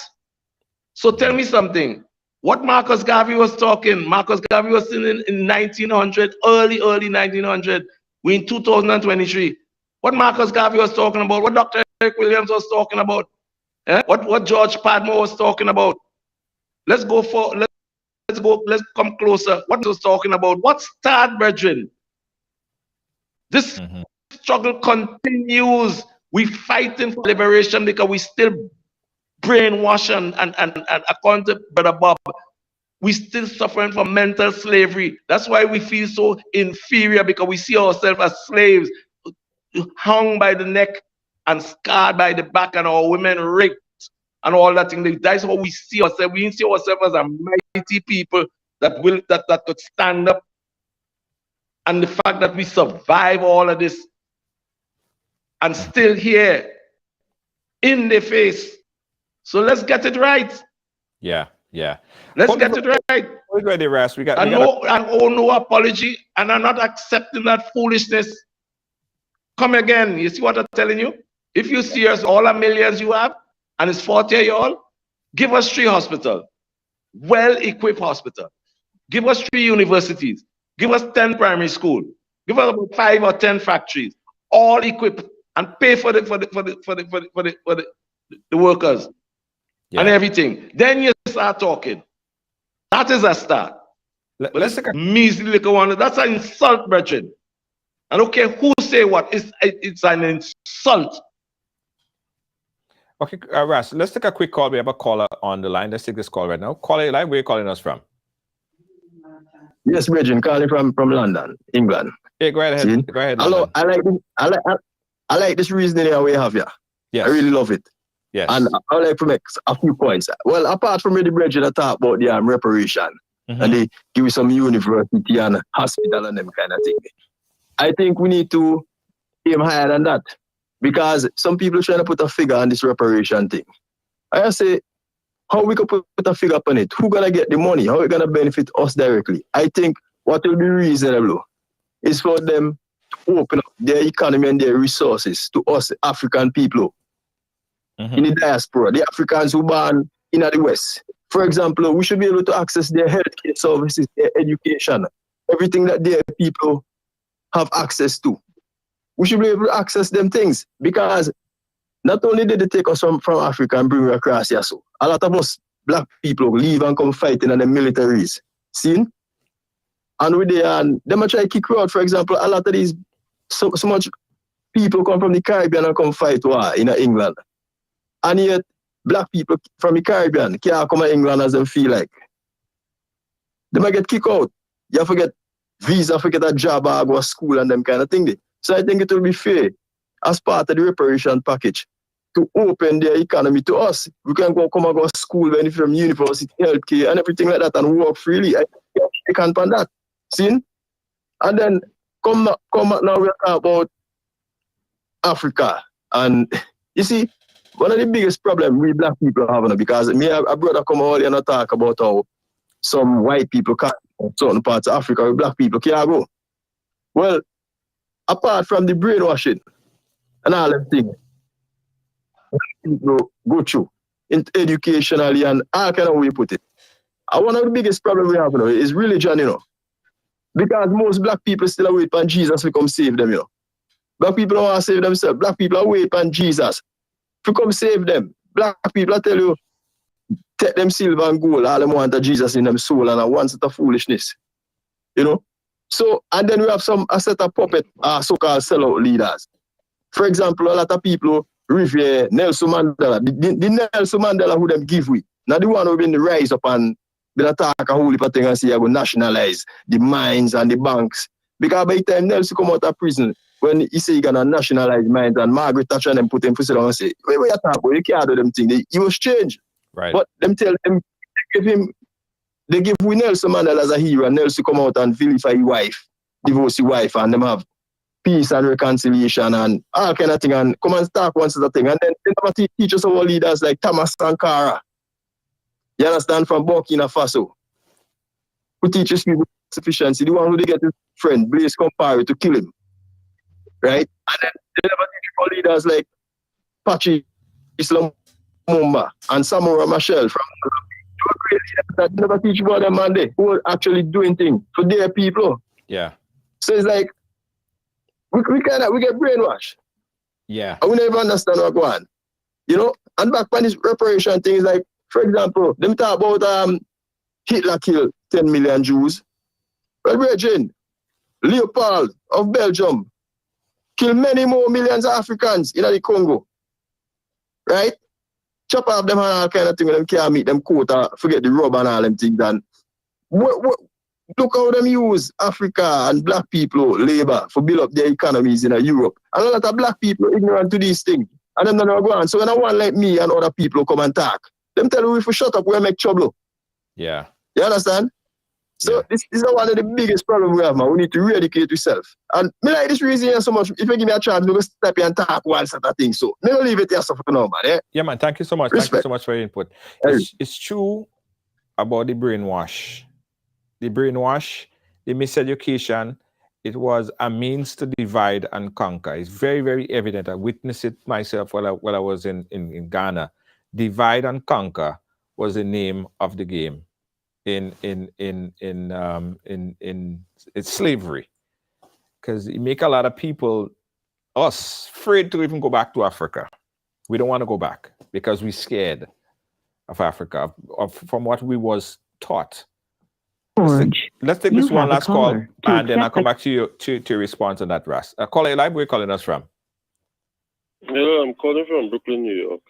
So tell me something. What Marcus Garvey was talking, Marcus Garvey was in 1900, early 1900. We're in 2023. What Marcus Garvey was talking about, what Dr. Eric Williams was talking about, what George Padmore was talking about. Let's come closer. What he was talking about? What start, brethren? This struggle continues. We fighting for liberation because we still brainwash and according to Brother Bob, we still suffering from mental slavery. That's why we feel so inferior because we see ourselves as slaves, hung by the neck and scarred by the back, and our women raped and all that thing. That's how we see ourselves. We see ourselves as a mighty people that could stand up. And the fact that we survive all of this and still here in the face. So let's get it right. Yeah. Let's get it right. We're ready, Ras. We got no apology, and I'm not accepting that foolishness. Come again. You see what I'm telling you? If you see us all the millions you have, and it's 40 of y'all, give us 3 hospitals, well-equipped hospitals. Give us 3 universities. Give us 10 primary schools. Give us about 5 or 10 factories, all equipped, and pay for the workers and everything. Then you start talking. That is a start. Let's take a measly little one. That's an insult, brethren. I don't care who say what. It's an insult. Okay, Ras, let's take a quick call. We have a caller on the line. Let's take this call right now. Caller line, where are you calling us from? Yes, Bridget, calling from London, England. Yeah, go ahead. See? Go ahead. Hello, I like this reasoning that we have here. Yes. I really love it. Yes. And I would like to make a few points. Well, apart from the Bridget, I talk about the reparation and they give you some university and hospital and them kind of thing. I think we need to aim higher than that because some people are trying to put a figure on this reparation thing. I say, how we could put a figure on it? Who gonna get the money? How it gonna benefit us directly? I think what will be reasonable is for them to open up their economy and their resources to us African people in the diaspora, the Africans who born in the West. For example, we should be able to access their healthcare services, their education, everything that their people have access to. We should be able to access them things because not only did they take us from Africa and bring us across here, so a lot of us black people leave and come fighting in the militaries. See? And with them try to kick you out, for example, a lot of these, so much people come from the Caribbean and come fight war in England. And yet, black people from the Caribbean can't come to England as they feel like. They might get kicked out. You have to get visa, forget a job, or go to school and them kind of thing. So I think it will be fair as part of the reparation package to open their economy to us. We can come and go to school, benefit from university, healthcare, and everything like that, and work freely. I can't find that. See? And then come now we talk about Africa. And you see, one of the biggest problems we black people have now, because me, a brother come earlier and talk about how some white people can't go to certain parts of Africa where black people can't go. Well, apart from the brainwashing and all them things, people go through educationally and all kind of way you put it. And one of the biggest problems we have now is religion, you know. Because most black people still wait for Jesus to come save them, you know. Black people don't want to save themselves. Black people are waiting for Jesus to come save them. Black people, I tell you, take them silver and gold, all them want Jesus in them soul, and a one set of foolishness. You know? So, and then we have a set of puppet, so-called sellout leaders. For example, a lot of people revere Nelson Mandela. The Nelson Mandela who them give we. Now the one who been rise up and been attack a whole heap of things and say I go nationalize the mines and the banks. Because by the time Nelson come out of prison, when he say he gonna nationalize mines and Margaret Thatcher and them put him for sit down and say, wait, you talk about? You can't do them things. He was changed. Right. But them tell them, they give we Nelson Mandela as a hero, and Nelson come out and vilify his wife, divorce his wife, and them have peace and reconciliation and all kind of thing, and come and talk one sort of thing. And then they never teach us our leaders like Thomas Sankara. You understand, from Burkina Faso, who teaches people sufficiency, the one who they get his friend, Blaise Compaoré, to kill him. Right? And then they never teach our leaders like Patrice Lumumba and Samora Machel from that never teach about them man they who are actually doing things for their people. Yeah. So it's like we get brainwashed. Yeah. And we never understand what's going on. You know? And back when this reparation thing is like, for example, them talk about Hitler killed 10 million Jews. Well, Virgin, Leopold of Belgium killed many more millions of Africans in the Congo. Right? Chop off them and all kind of thing when them can't meet them quota, forget the rubber and all them things. And look how them use Africa and black people, labor, for build up their economies in Europe. And a lot of black people are ignorant to these things. And them don't go on. So when I want like me and other people come and talk, them tell me if we shut up, we'll make trouble. Yeah. You understand? So this is one of the biggest problems we have, man. We need to re-educate ourselves. And me like this reason here so much. If you give me a chance, we'll step here and talk one sort of thing. So me don't leave it here for now, man. Yeah, man. Thank you so much. Respect. Thank you so much for your input. It's true about the brainwash. The brainwash, the miseducation, it was a means to divide and conquer. It's very, very evident. I witnessed it myself while I was in Ghana. Divide and conquer was the name of the game in slavery, because it make a lot of people, us, afraid to even go back to Africa. We don't want to go back because we're scared of Africa, from what we was taught. Let's take this one last call, and then I'll come back to you to respond to that, Ras. Caller live, where are you calling us from? Hello, I'm calling from Brooklyn, New York.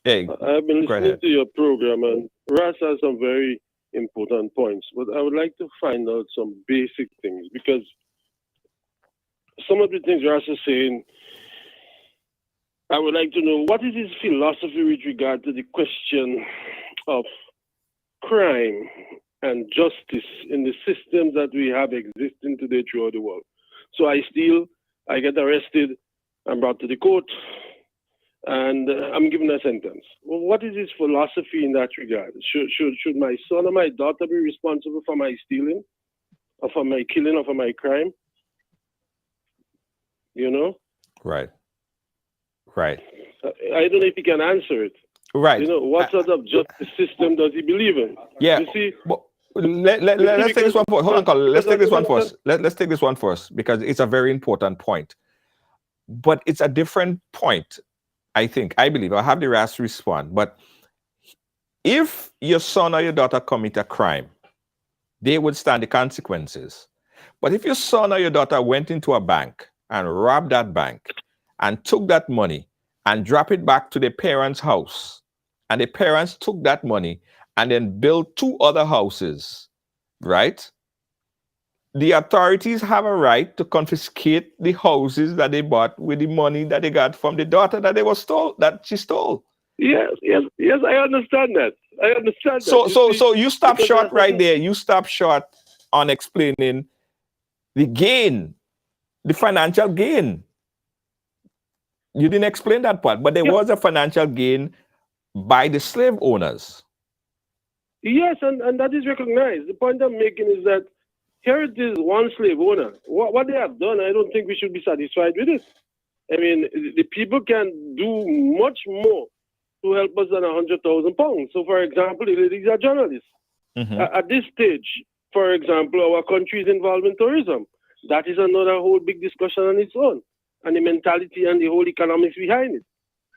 Hey, I've been listening to your program, and Ras has some very important points, but I would like to find out some basic things, because some of the things Ras is saying, I would like to know, what is his philosophy with regard to the question of crime and justice in the systems that we have existing today throughout the world? So I steal, I get arrested, I'm brought to the court, and I'm given a sentence. Well, what is his philosophy in that regard? Should my son or my daughter be responsible for my stealing, or for my killing, or for my crime? You know? Right. I don't know if he can answer it. Right. You know, what sort of justice system does he believe in? Yeah. You see? Well, let's take this one first. Hold on, Colin. Let's take this one first. Let's take this one first, because it's a very important point. But it's a different point, I believe. I'll have the Ras respond. But if your son or your daughter commit a crime, they would stand the consequences. But if your son or your daughter went into a bank and robbed that bank, and took that money and dropped it back to the parents' house, and the parents took that money and then built 2 other houses, right? The authorities have a right to confiscate the houses that they bought with the money that they got from the daughter that she stole. Yes, I understand that. So you stop because short right there. You stop short on explaining the gain, the financial gain. You didn't explain that part, but there was a financial gain by the slave owners. Yes, and that is recognized. The point I'm making is that here it is one slave owner. What they have done, I don't think we should be satisfied with it. I mean, the people can do much more to help us than £100,000. So, for example, these are journalists. At this stage, for example, our country is involved in tourism. That is another whole big discussion on its own, and the mentality and the whole economics behind it.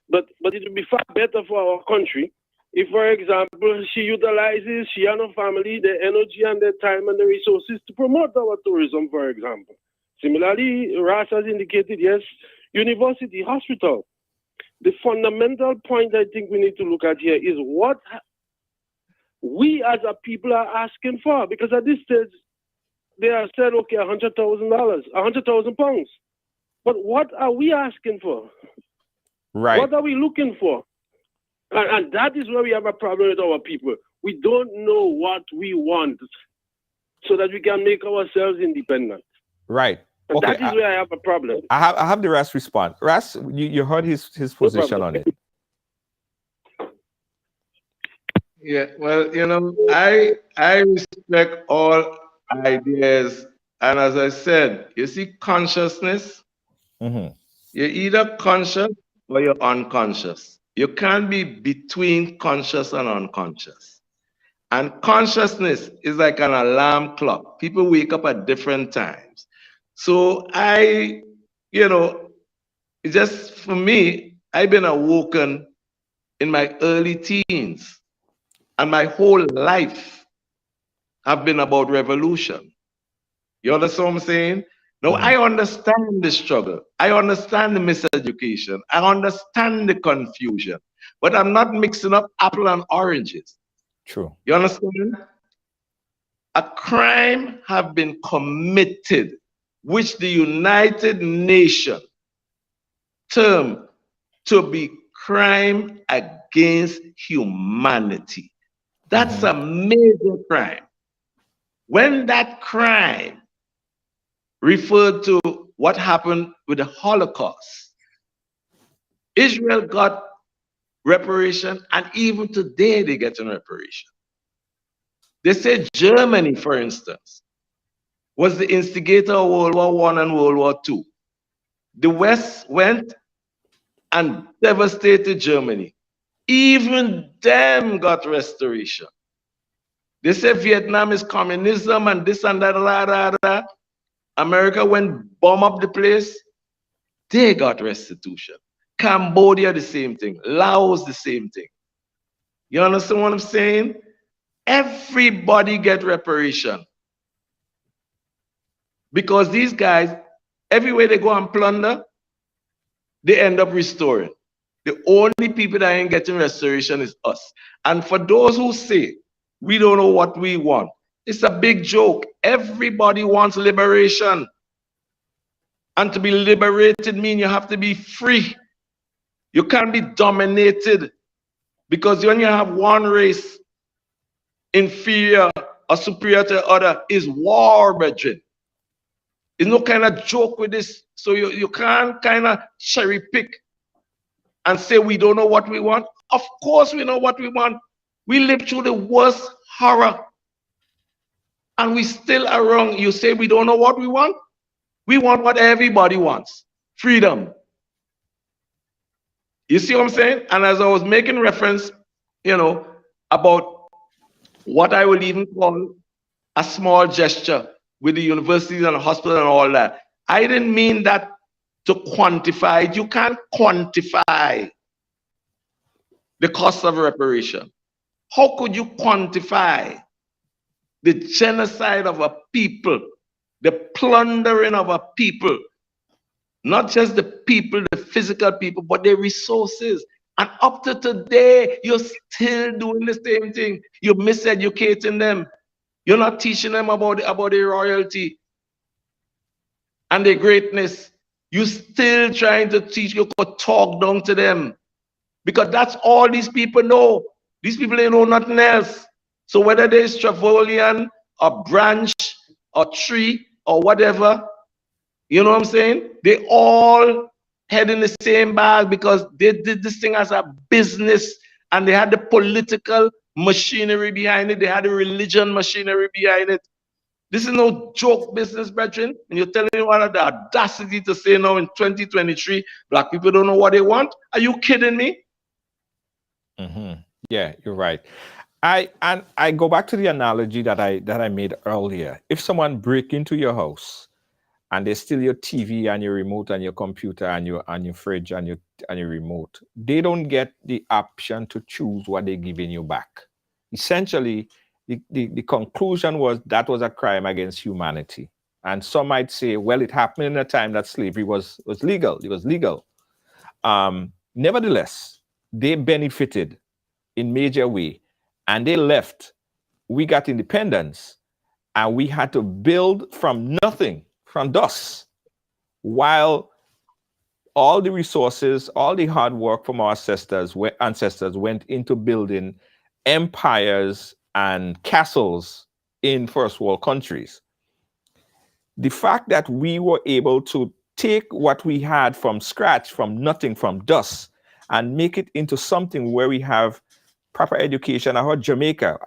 But it would be far better for our country if, for example, she utilizes, she and her family, their energy and their time and the resources to promote our tourism, for example. Similarly, Ras has indicated, yes, university, hospital. The fundamental point I think we need to look at here is what we as a people are asking for. Because at this stage, they have said, okay, $100,000, £100,000. But what are we asking for? Right. What are we looking for? And that is where we have a problem with our people. We don't know what we want so that we can make ourselves independent. Right. And okay. that is where I have a problem. I have the Ras respond. Ras, you heard his position on it. Yeah, well, you know, I respect all ideas, and as I said, you see, consciousness. You're either conscious or you're unconscious. You can't be between conscious and unconscious. And consciousness is like an alarm clock. People wake up at different times. So you know, it's just for me, I've been awoken in my early teens, and my whole life have been about revolution. You understand what I'm saying? No, I understand the struggle. I understand the miseducation. I understand the confusion. But I'm not mixing up apple and oranges. True. You understand? A crime have been committed, which the United Nations term to be crime against humanity. That's a major crime. When that crime referred to what happened with the Holocaust, Israel got reparation, and even today they get reparation. They say Germany, for instance, was the instigator of World War I and World War II. The West went and devastated Germany. Even them got restoration. They say Vietnam is communism and this and that. America went bomb up the place. They got restitution. Cambodia, the same thing. Laos, the same thing. You understand what I'm saying? Everybody get reparation. Because these guys, everywhere they go and plunder, they end up restoring. The only people that ain't getting restoration is us. And for those who say, we don't know what we want, it's a big joke. Everybody wants liberation. And to be liberated means you have to be free. You can't be dominated. Because when you have one race inferior or superior to the other, is war, brethren. There's no kind of joke with this. So you can't kind of cherry pick and say we don't know what we want. Of course we know what we want. We lived through the worst horror. And we still are wrong. You say we don't know what we want? We want what everybody wants. Freedom. You see what I'm saying? And as I was making reference, you know, about what I will even call a small gesture with the universities and the hospital and all that, I didn't mean that to quantify it. You can't quantify the cost of reparation. How could you quantify the genocide of a people, the plundering of a people, Not just the people, the physical people, but their resources. And up to today, you're still doing the same thing. You're miseducating them. You're not teaching them about their royalty and their greatness. You're still trying to teach, you could talk down to them. Because that's all these people know. These people, they know nothing else. So whether they're Stravolian, or branch, or tree, or whatever, you know what I'm saying? They all head in the same bag because they did this thing as a business, and they had the political machinery behind it. They had the religion machinery behind it. This is no joke business, brethren. And you're telling me one of the audacity to say now in 2023, black people don't know what they want? Are you kidding me? Yeah, you're right. I go back to the analogy that I made earlier. If someone break into your house and they steal your TV and your remote and your computer and your fridge and your remote, they don't get the option to choose what they're giving you back. Essentially, the conclusion was that was a crime against humanity. And some might say, well, it happened in a time that slavery was legal. It was legal. Nevertheless, they benefited in major way, and they left. We got independence, and we had to build from nothing, from dust, while all the resources, all the hard work from our ancestors went into building empires and castles in first world countries. The fact that we were able to take what we had from scratch, from nothing, from dust, and make it into something where we have proper education. I heard Jamaica,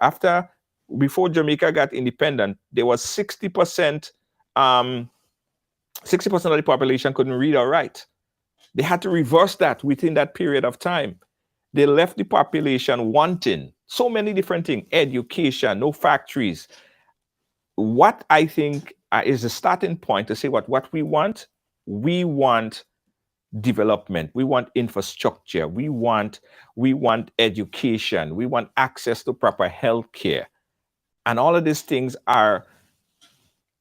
before Jamaica got independent, there was 60% of the population couldn't read or write. They had to reverse that within that period of time. They left the population wanting so many different things: education, no factories. What I think is a starting point to say what we want development, we want infrastructure, we want education, we want access to proper health care. And all of these things are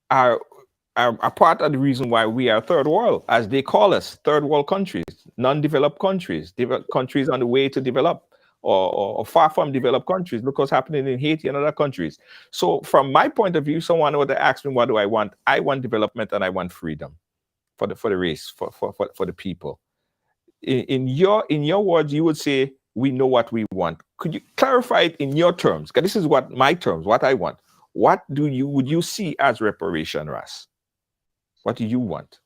part of the reason why we are third world, as they call us, third world countries, non-developed countries, countries on the way to develop, or far from developed countries. Look what's happening in Haiti and other countries. So from my point of view, someone would ask me, what do I want? I want development and I want freedom for the race, for the people. In your words, you would say, we know what we want. Could you clarify it in your terms? Because this is what my terms, what I want. What would you see as reparation, Ras? What do you want?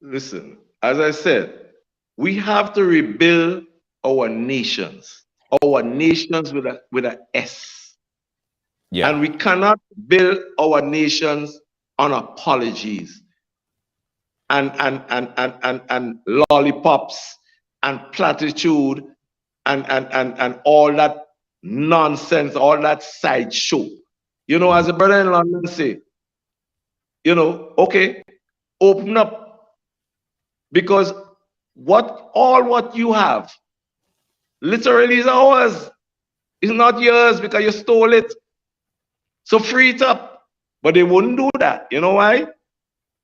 Listen, as I said, we have to rebuild our nations with a S. Yeah. And we cannot build our nations on apologies and lollipops and platitude and all that nonsense, all that sideshow. You know, as a brother in London say, you know, okay, open up, because what you have literally is ours. It's not yours because you stole it. So free it up. But they wouldn't do that. You know why?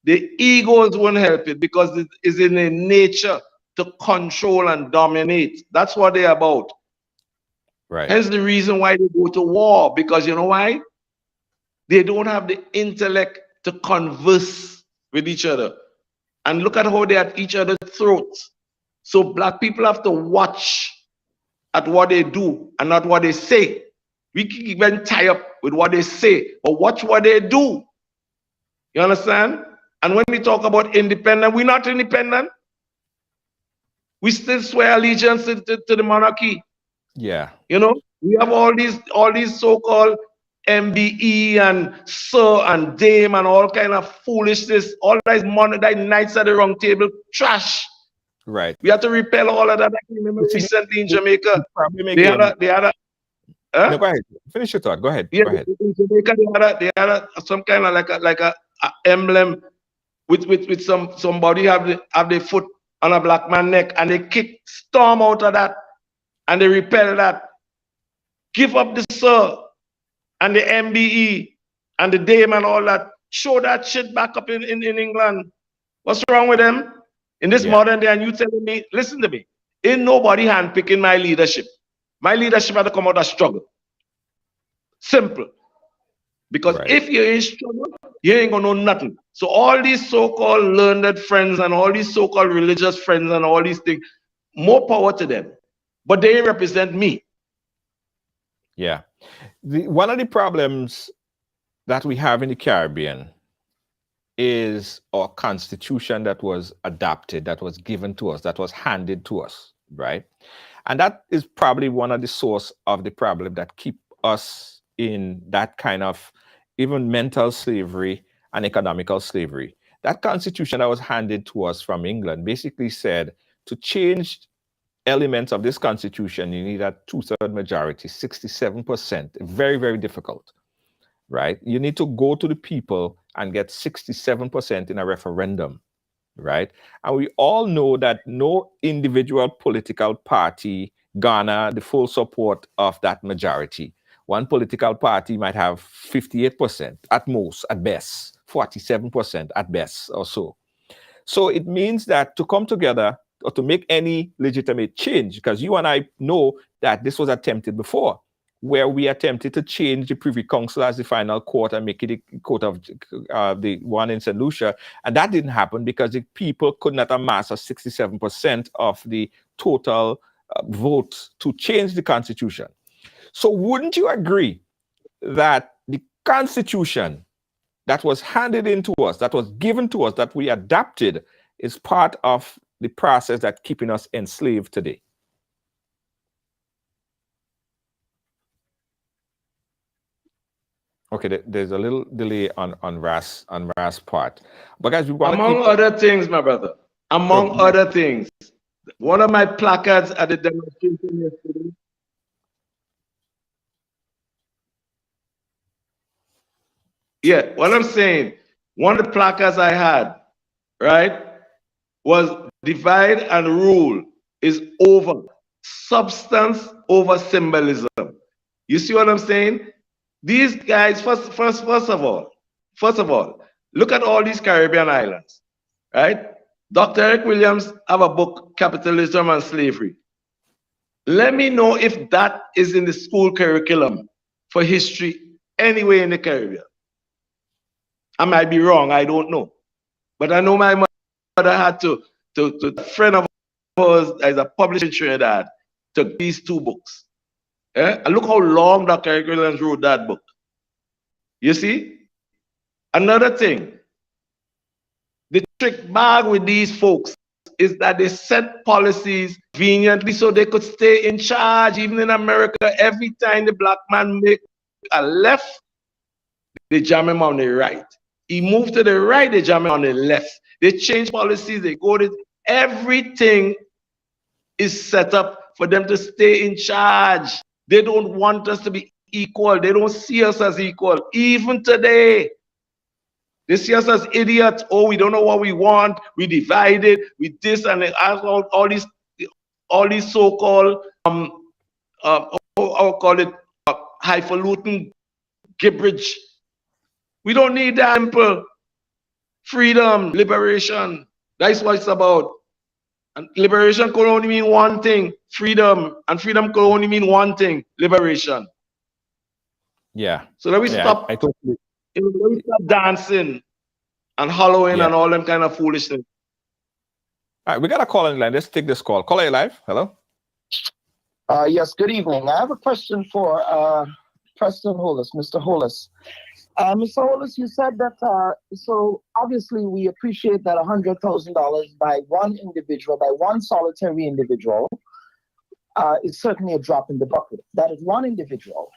The egos won't help it, because it is in their nature to control and dominate. That's what they're about. Right. Hence the reason why they go to war, because you know why? They don't have the intellect to converse with each other. And look at how they're at each other's throats. So black people have to watch at what they do and not what they say. We can even tie up with what they say, but watch what they do. You understand? And when we talk about independent, we're not independent. We still swear allegiance to the monarchy. Yeah. You know, we have all these so-called MBE and sir and dame and all kind of foolishness. All that is money, that knights at the round table, trash. Right. We have to repel all of that. I remember recently in Jamaica, they had a No, go ahead. Finish your thought. Go ahead. Yeah, Go ahead. in Jamaica they had some kind of like a emblem with somebody have their foot on a black man's neck, and they storm out of that and they repel that. Give up the sir and the MBE and the dame and all that. Show that shit back up in England. What's wrong with them? In this modern day, and you telling me, listen to me, ain't nobody handpicking my leadership. My leadership had to come out of struggle. Simple. Because if you're in struggle, you ain't gonna know nothing. So all these so-called learned friends and all these so-called religious friends and all these things, more power to them. But they represent me. Yeah. One of the problems that we have in the Caribbean is our constitution that was adopted, that was given to us, that was handed to us, right? And that is probably one of the source of the problem that keep us in that kind of even mental slavery and economical slavery. That constitution that was handed to us from England basically said to change elements of this constitution, you need a 2/3 majority, 67%, very, very difficult, right? You need to go to the people and get 67% in a referendum, right? And we all know that no individual political party garner the full support of that majority. One political party might have 58% at most, at best, 47% at best or so. So it means that to come together or to make any legitimate change, because you and I know that this was attempted before, where we attempted to change the Privy Council as the final court and make it a court of the one in St. Lucia. And that didn't happen because the people could not amass a 67% of the total votes to change the Constitution. So wouldn't you agree that the Constitution that was handed into us, that was given to us, that we adapted, is part of the process that's keeping us enslaved today? Okay, there's a little delay on Ras part, but guys, we want among other things, my brother. Among other things, one of my placards at the demonstration yesterday. Yeah, what I'm saying, one of the placards I had, right, was divide and rule is over substance over symbolism. You see what I'm saying? These guys, first of all, look at all these Caribbean islands, right? Dr. Eric Williams have a book, Capitalism and Slavery. Let me know if that is in the school curriculum for history anywhere in the Caribbean. I might be wrong, I don't know. But I know my mother had to a friend of ours as a publisher in Trinidad, took these two books. And look how long Dr. Eric Williams wrote that book. You see? Another thing, the trick bag with these folks is that they set policies conveniently so they could stay in charge. Even in America, every time the black man make a left, they jam him on the right. He moved to the right, they jam him on the left. They change policies, they go to everything is set up for them to stay in charge. They don't want us to be equal. They don't see us as equal. Even today, they see us as idiots. Oh, we don't know what we want. We divided. We this and all these so-called I'll call it highfalutin gibberish. We don't need that simple freedom, liberation. That's what it's about. And liberation could only mean one thing, freedom. And freedom could only mean one thing, liberation. Yeah. So let me stop. Let me stop dancing and hollowing and all them kind of foolishness. All right, we got a call in line. Let's take this call. Caller, you live? Hello? Yes, good evening. I have a question for Preston Hollis, Mr. Hollis. Mr. Hollis, you said that, so obviously we appreciate that $100,000 by one individual, by one solitary individual, is certainly a drop in the bucket. That is one individual.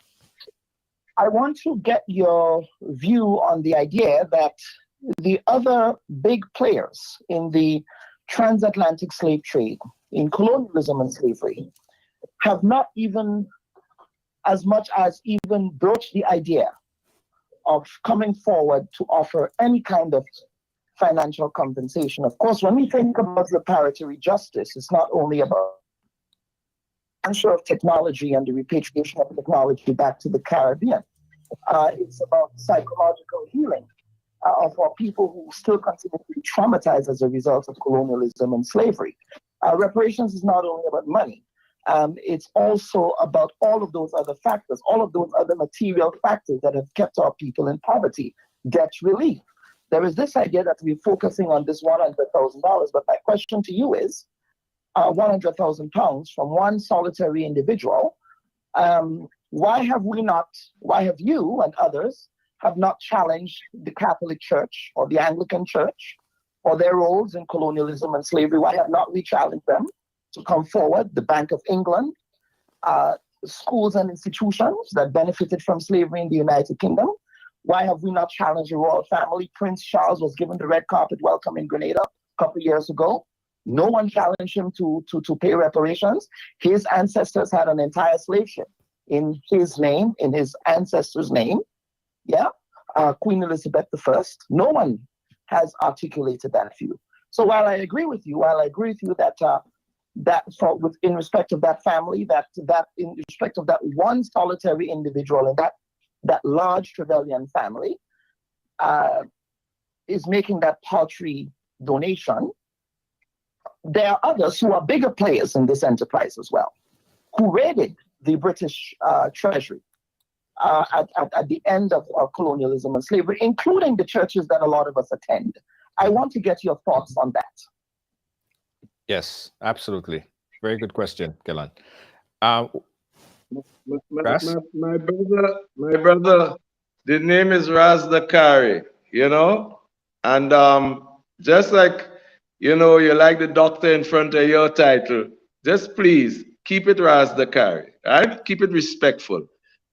I want to get your view on the idea that the other big players in the transatlantic slave trade, in colonialism and slavery, have not even as much as even broached the idea of coming forward to offer any kind of financial compensation. Of course, when we think about reparatory justice, it's not only about transfer of technology and the repatriation of technology back to the Caribbean. It's about psychological healing. for people who still continue to be traumatized as a result of colonialism and slavery. Reparations is not only about money. It's also about all of those other factors, all of those other material factors that have kept our people in poverty. Debt relief. There is this idea that we're focusing on this $100,000, but my question to you is, 100,000 pounds from one solitary individual, why have you and others have not challenged the Catholic Church or the Anglican Church for their roles in colonialism and slavery? Why have not we challenged them to come forward? The Bank of England, schools and institutions that benefited from slavery in the United Kingdom. Why have we not challenged the royal family? Prince Charles was given the red carpet welcome in Grenada a couple of years ago. No one challenged him to pay reparations. His ancestors had an entire slave ship in his name, in his ancestors' name. Yeah, Queen Elizabeth I. No one has articulated that view. So while I agree with you, that in respect of that family, that in respect of that one solitary individual and that large Trevelyan family is making that paltry donation, there are others who are bigger players in this enterprise as well, who raided the British treasury at the end of colonialism and slavery, including the churches that a lot of us attend. I want to get your thoughts on that. Yes, absolutely. Very good question, Kellan. My brother, the name is Ras Dakarie, and just like, you like the doctor in front of your title, just please keep it Ras Dakarie, right? Keep it respectful.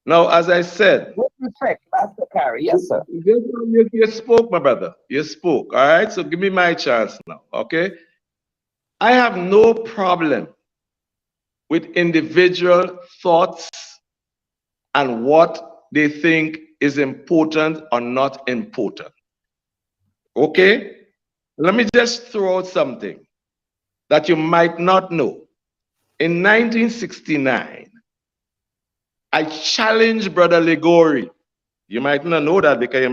Now, as I said, with respect, Ras Dakarie, yes, sir. You spoke, my brother. You spoke, all right? So give me my chance now, okay? I have no problem with individual thoughts and what they think is important or not important. Okay? Let me just throw out something that you might not know. In 1969, I challenged Brother Ligori. You might not know that because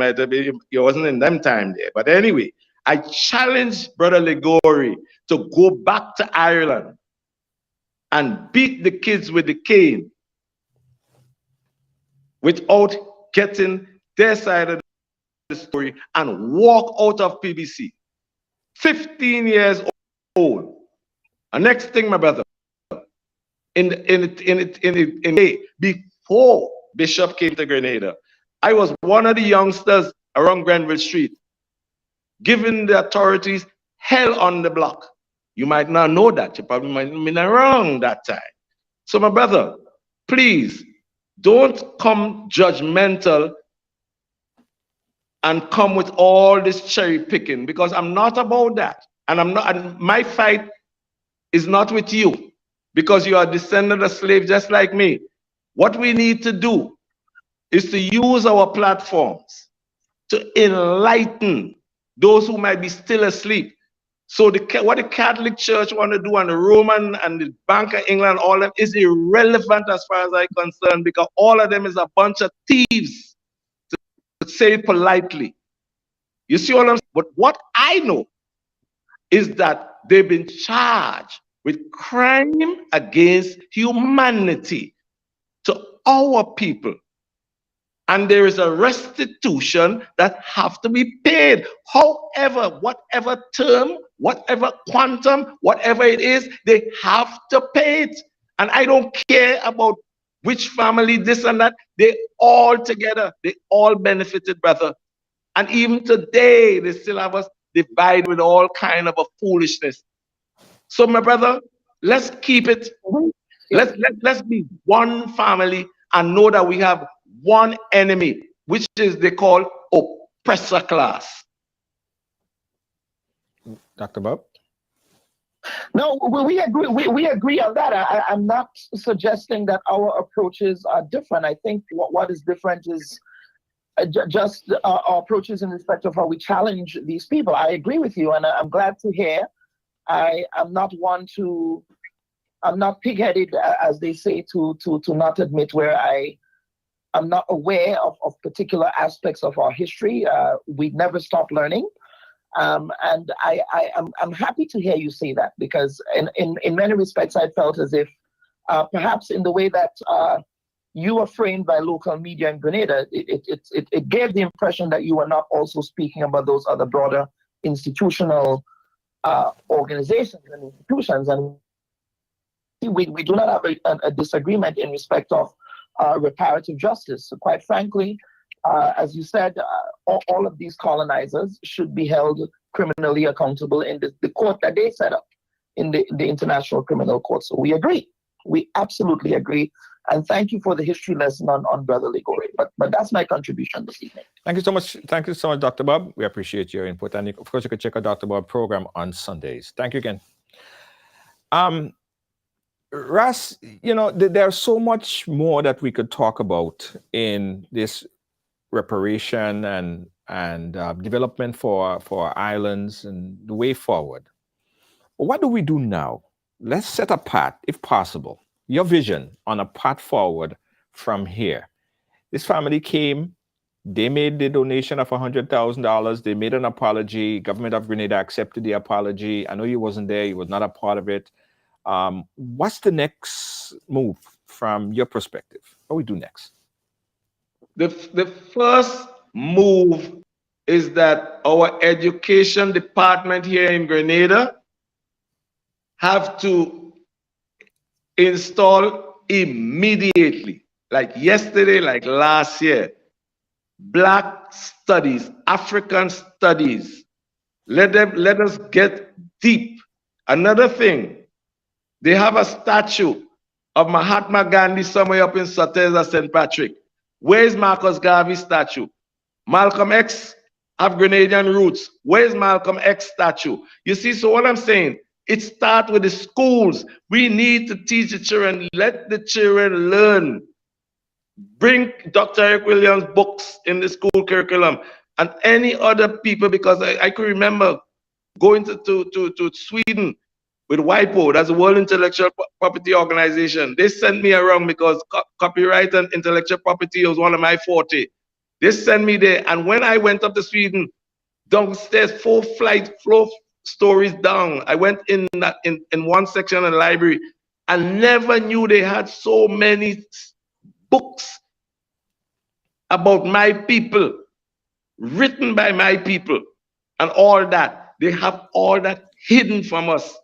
you wasn't in them time there. But anyway, I challenged Brother Ligori to go back to Ireland and beat the kids with the cane without getting their side of the story and walk out of PBC. 15 years old. And next thing, my brother, in the day before Bishop came to Grenada, I was one of the youngsters around Grenville Street, giving the authorities hell on the block. You might not know that. You probably might have been around that time. So, my brother, please don't come judgmental and come with all this cherry picking, because I'm not about that. And my fight is not with you, because you are a descendant of slaves just like me. What we need to do is to use our platforms to enlighten those who might be still asleep. So what the Catholic Church want to do, and the Roman and the Bank of England, all of them, is irrelevant as far as I'm concerned, because all of them is a bunch of thieves, to say it politely. You see what I'm saying? But what I know is that they've been charged with crime against humanity to our people. And there is a restitution that have to be paid. However, whatever term, whatever quantum, whatever it is, they have to pay it. And I don't care about which family, this and that. They all together, they all benefited, brother. And even today, they still have us divided with all kind of a foolishness. So, my brother, let's keep it. Let's be one family and know that we have one enemy, which is they call oppressor class. Dr. Bob? No, we agree. We agree on that. I'm not suggesting that our approaches are different. I think what is different is just our approaches in respect of how we challenge these people. I agree with you, and I'm glad to hear. I'm not pig-headed, as they say, to not admit where I I'm not aware of particular aspects of our history. We never stop learning. And I'm happy to hear you say that, because in many respects, I felt as if perhaps in the way that you were framed by local media in Grenada, it gave the impression that you were not also speaking about those other broader institutional organizations and institutions. And we do not have a disagreement in respect of reparative justice. So quite frankly, as you said, all of these colonizers should be held criminally accountable in the court that they set up, in the International Criminal Court. So we agree. We absolutely agree. And thank you for the history lesson on brotherly glory. But that's my contribution this evening. Thank you so much. Thank you so much, Dr. Bob. We appreciate your input. And of course, you can check out Dr. Bob's program on Sundays. Thank you again. Ras, there's so much more that we could talk about in this reparation and development for islands and the way forward. But what do we do now? Let's set a path, if possible, your vision on a path forward from here. This family came, they made the donation of $100,000. They made an apology. Government of Grenada accepted the apology. I know you wasn't there. You was not a part of it. What's the next move from your perspective? What do we do next? The first move is that our education department here in Grenada have to install immediately, like yesterday, like last year, Black studies, African studies. Let us get deep. Another thing, they have a statue of Mahatma Gandhi somewhere up in Soteza, St. Patrick. Where is Marcus Garvey's statue? Malcolm X have Grenadian roots. Where is Malcolm X statue? You see, so what I'm saying, it starts with the schools. We need to teach the children, let the children learn. Bring Dr. Eric Williams' books in the school curriculum and any other people, because I could remember going to Sweden with WIPO, that's the World Intellectual Property Organization. They sent me around because copyright and intellectual property was one of my forte. They sent me there, and when I went up to Sweden, downstairs, 4 stories down, I went in one section of the library and never knew they had so many books about my people, written by my people, and all that. They have all that hidden from us.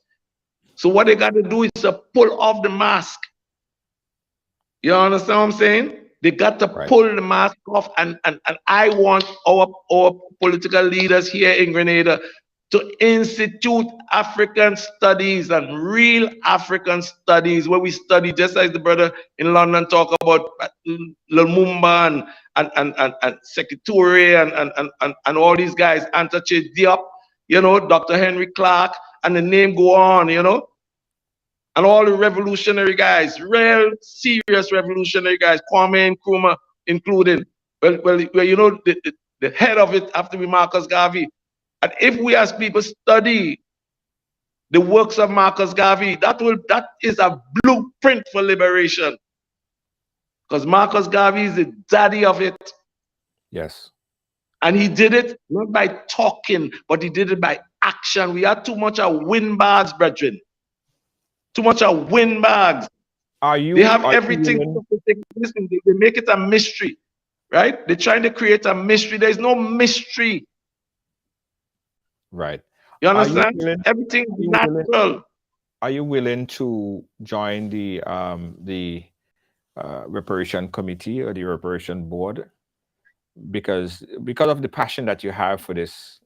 So what they got to do is to pull off the mask. You understand what I'm saying? They got to pull the mask off, and I want our political leaders here in Grenada to institute African studies and real African studies, where we study, just as the brother in London talk about Lumumba and Sekou and all these guys, Antache Diop, Dr. Henry Clark, and the name go on, and all the revolutionary guys, real serious revolutionary guys, Kwame Nkrumah included. Well, the head of it have to be Marcus Garvey. And if we as people study the works of Marcus Garvey, that is a blueprint for liberation. Because Marcus Garvey is the daddy of it. Yes. And he did it not by talking, but he did it by action. We have too much of windbags, brethren. Too much of windbags. They have everything. Listen, they make it a mystery, right? They're trying to create a mystery. There's no mystery. Right. You understand? Everything is natural. Are you willing to join the reparation committee or the reparation board? Because of the passion that you have for this,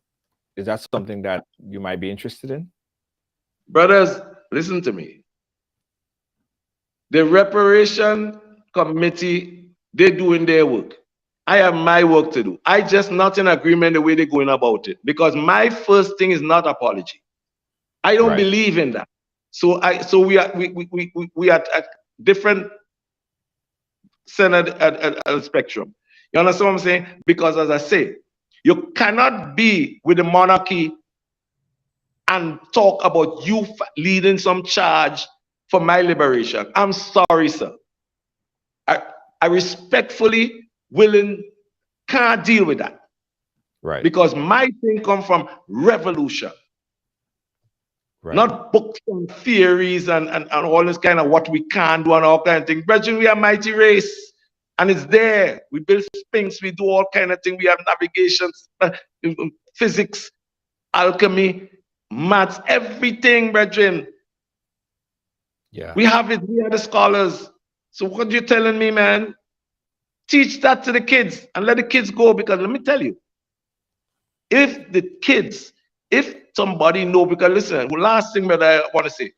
is that something that you might be interested in? Brothers, listen to me. The reparation committee, they're doing their work. I have my work to do. I just not in agreement the way they're going about it, because my first thing is not apology. I don't believe in that. So we are at different center at a spectrum. You understand what I'm saying? Because as I say, you cannot be with the monarchy and talk about you leading some charge for my liberation. I'm sorry, sir. I I respectfully can't deal with that. Right. Because my thing come from revolution. Right. Not books and theories and all this kind of what we can do and all kind of things. Brethren, we are a mighty race. And it's there. We build sphinx, we do all kind of things. We have navigation, physics, alchemy, maths, everything, brethren. Yeah. We have it, we are the scholars. So what you telling me, man? Teach that to the kids and let the kids go, because let me tell you, if somebody know, because listen, the last thing that I want to say,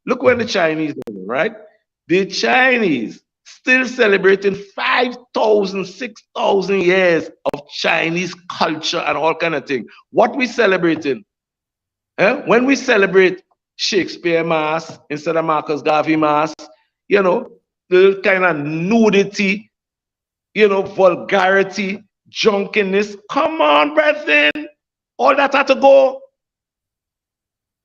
look when the Chinese, right? The Chinese still celebrating 5,000, 6,000 years of Chinese culture and all kind of thing. What we celebrating? When we celebrate Shakespeare Mass instead of Marcus Garvey Mass, you know, the kind of nudity, you know, vulgarity, drunkenness. Come on, brethren. All that had to go.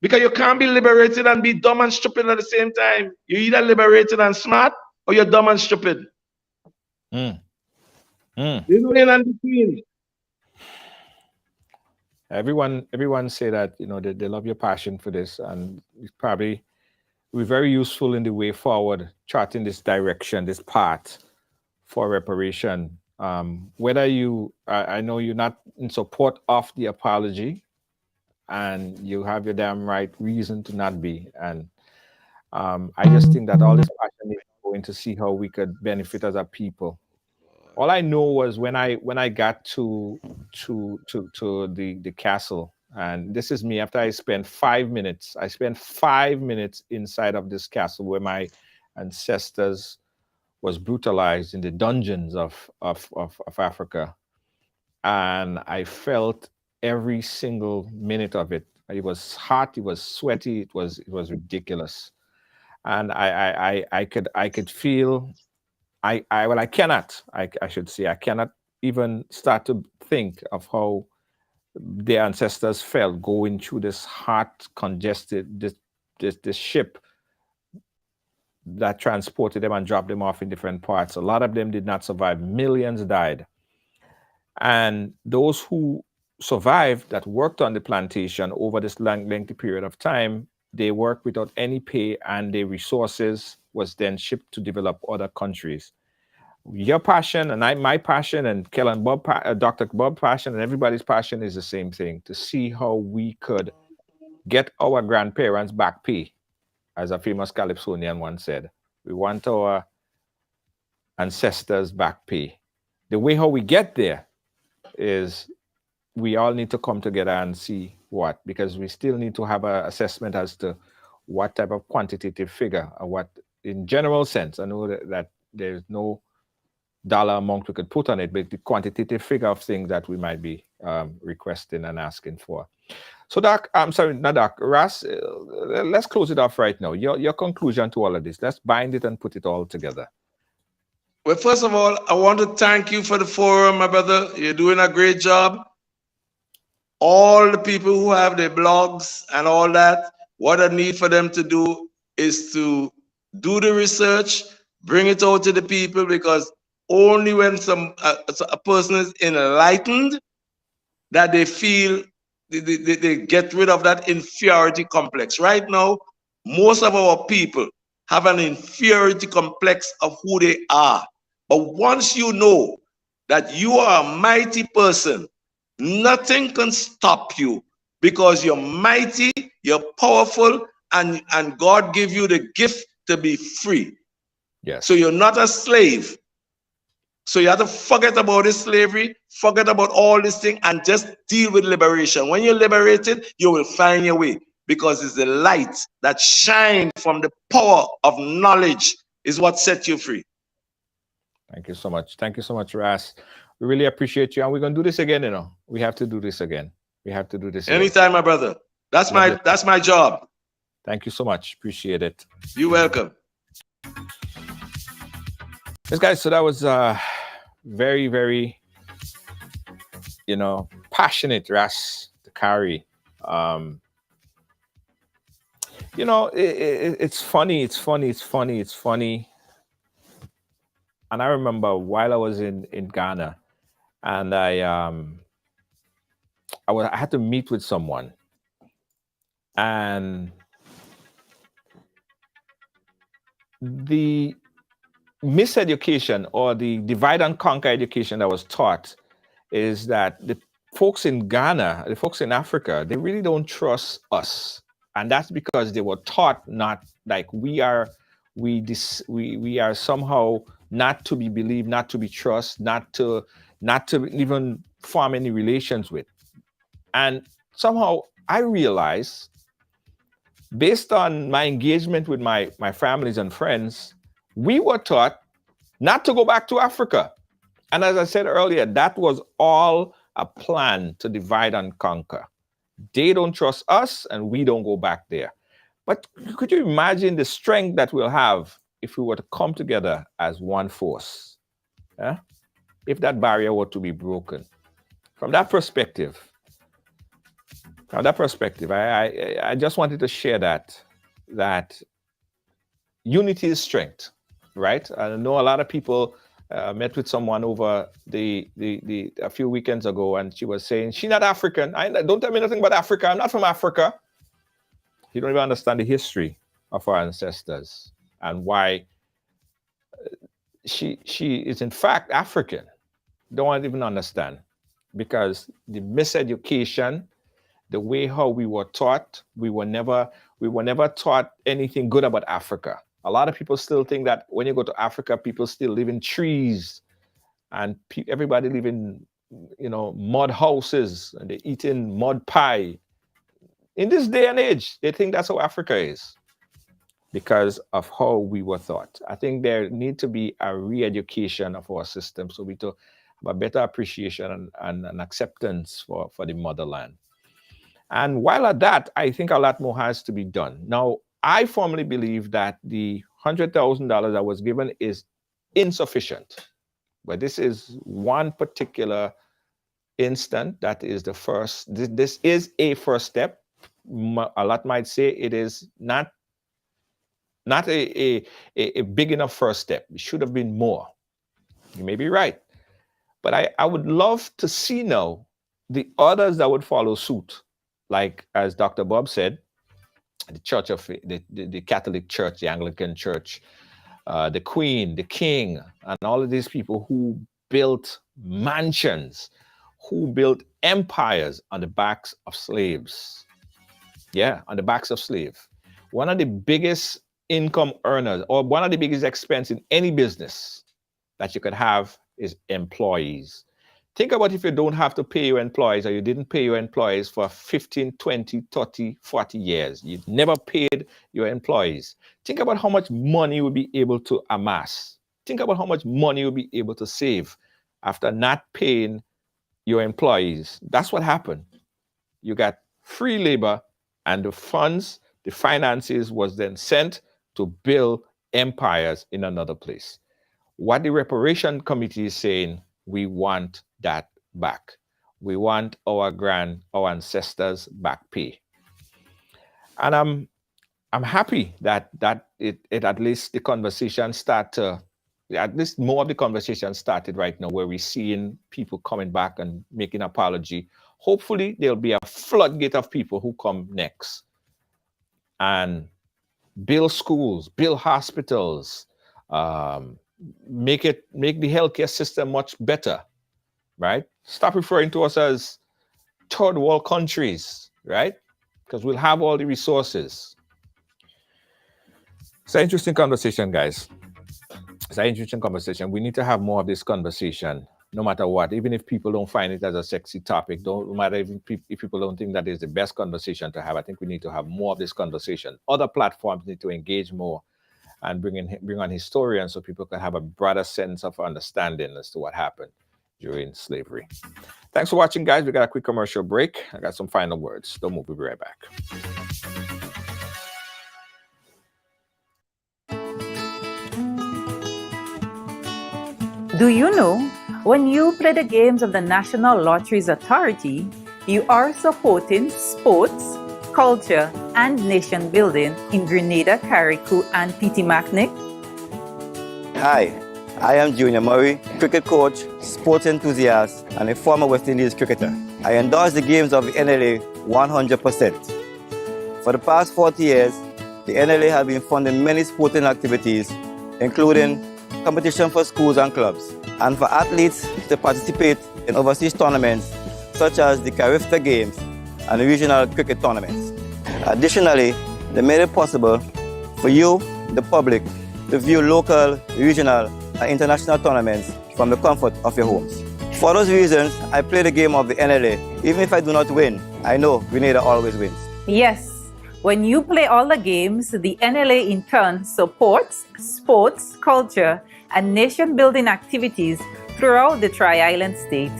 Because you can't be liberated and be dumb and stupid at the same time. You're either liberated and smart or you're dumb and stupid. There's no in between. Everyone say that, you know, they love your passion for this, and it's probably be very useful in the way forward, charting this direction, this path for reparation. Whether I know you're not in support of the apology, and you have your damn right reason to not be. And I just think that all this passion is going to see how we could benefit as a people. All I know was when I got to the castle, and this is me after I spent 5 minutes. I spent 5 minutes inside of this castle where my ancestors was brutalized in the dungeons of Africa, and I felt every single minute of it. It was hot, it was sweaty, it was ridiculous, and I could feel. I should say I cannot even start to think of how their ancestors felt going through this hot, congested, this ship that transported them and dropped them off in different parts. A lot of them did not survive. Millions died. And those who survived that worked on the plantation over this lengthy period of time, they worked without any pay, and their resources was then shipped to develop other countries. Your passion and my passion and Kellen Bob, Dr. Bob passion and everybody's passion is the same thing, to see how we could get our grandparents back pay. As a famous Calypsonian once said, we want our ancestors back pay. The way how we get there is we all need to come together and see what, because we still need to have an assessment as to what type of quantitative figure or what, in general sense. I know that there's no dollar amount we could put on it, but the quantitative figure of things that we might be requesting and asking for. So Doc, I'm sorry, not Doc, Ras, let's close it off right now. Your conclusion to all of this. Let's bind it and put it all together. Well, first of all, I want to thank you for the forum, my brother. You're doing a great job. All the people who have their blogs and all that, what I need for them to do is to do the research, bring it out to the people, because only when a person is enlightened that they feel they get rid of that inferiority complex. Right now, most of our people have an inferiority complex of who they are. But once you know that you are a mighty person, nothing can stop you, because you're mighty, you're powerful, and God gave you the gift to be free. Yes. So you're not a slave. So you have to forget about this slavery, forget about all this thing, and just deal with liberation. When you're liberated, you will find your way, because it's the light that shines from the power of knowledge is what sets you free. Thank you so much. Thank you so much, Ras. We really appreciate you, and we're gonna do this again. You know, we have to do this again. We have to do this anytime, my brother. That's my job. Thank you so much. Appreciate it. You're welcome. Yes, guys. So that was very, very, you know, passionate Ras Dakarie. You know, it's funny. And I remember while I was in Ghana, and I had to meet with someone, and the miseducation or the divide and conquer education that was taught is that the folks in Ghana, the folks in Africa, they really don't trust us. And that's because they were taught not like we are somehow not to be believed, not to be trusted, not to even form any relations with. And somehow I realized, based on my engagement with my families and friends, we were taught not to go back to Africa. And as I said earlier, that was all a plan to divide and conquer. They don't trust us and we don't go back there. But could you imagine the strength that we'll have if we were to come together as one force? Yeah? If that barrier were to be broken. From that perspective, I just wanted to share that unity is strength, right? I know a lot of people met with someone over a few weekends ago, and she was saying, she's not African. Don't tell me nothing about Africa. I'm not from Africa. You don't even understand the history of our ancestors and why she is in fact African. Don't want to even understand, because the miseducation, the way how we were taught, we were never taught anything good about Africa. A lot of people still think that when you go to Africa, people still live in trees and everybody live in, mud houses and they eating mud pie. In this day and age, they think that's how Africa is because of how we were taught. I think there need to be a re-education of our system so we to have a better appreciation and an acceptance for the motherland. And while at that, I think a lot more has to be done. Now, I firmly believe that the $100,000 that was given is insufficient. But this is one particular instant that is the first. This is a first step. A lot might say it is not a big enough first step. It should have been more. You may be right. But I would love to see now the others that would follow suit. Like, as Dr. Bob said, the Church of the Catholic Church, the Anglican Church, the Queen, the King, and all of these people who built mansions, who built empires on the backs of slaves. Yeah, on the backs of slaves. One of the biggest income earners, or one of the biggest expense in any business that you could have is employees. Think about if you don't have to pay your employees, or you didn't pay your employees for 15, 20, 30, 40 years. You never paid your employees. Think about how much money you will be able to amass. Think about how much money you'll be able to save after not paying your employees. That's what happened. You got free labor, and the funds, the finances was then sent to build empires in another place. What the reparation committee is saying, we want that back. We want our ancestors back pay. And I'm happy that it at least the conversation at least more of the conversation started right now, where we're seeing people coming back and making apology. Hopefully there'll be a floodgate of people who come next and build schools, build hospitals, make the healthcare system much better, right? Stop referring to us as third world countries, right? Because we'll have all the resources. It's an interesting conversation, guys. It's an interesting conversation. We need to have more of this conversation, no matter what. Even if people don't find it as a sexy topic, no matter if people don't think that is the best conversation to have, I think we need to have more of this conversation. Other platforms need to engage more and bring on historians so people can have a broader sense of understanding as to what happened during slavery. Thanks for watching, guys. We got a quick commercial break. I got some final words. Don't move. We'll be right back. Do you know, when you play the games of the National Lotteries Authority, you are supporting sports, culture, and nation building in Grenada, Carriacou, and Petit-Martinique? Hi, I am Junior Murray, cricket coach, sports enthusiast, and a former West Indies cricketer. I endorse the games of the NLA 100%. For the past 40 years, the NLA has been funding many sporting activities, including competition for schools and clubs, and for athletes to participate in overseas tournaments such as the Carifta Games and regional cricket tournaments. Additionally, they made it possible for you, the public, to view local, regional, and international tournaments from the comfort of your homes. For those reasons, I play the game of the NLA. Even if I do not win, I know Grenada always wins. Yes, when you play all the games, the NLA in turn supports sports, culture, and nation-building activities throughout the Tri-Island state.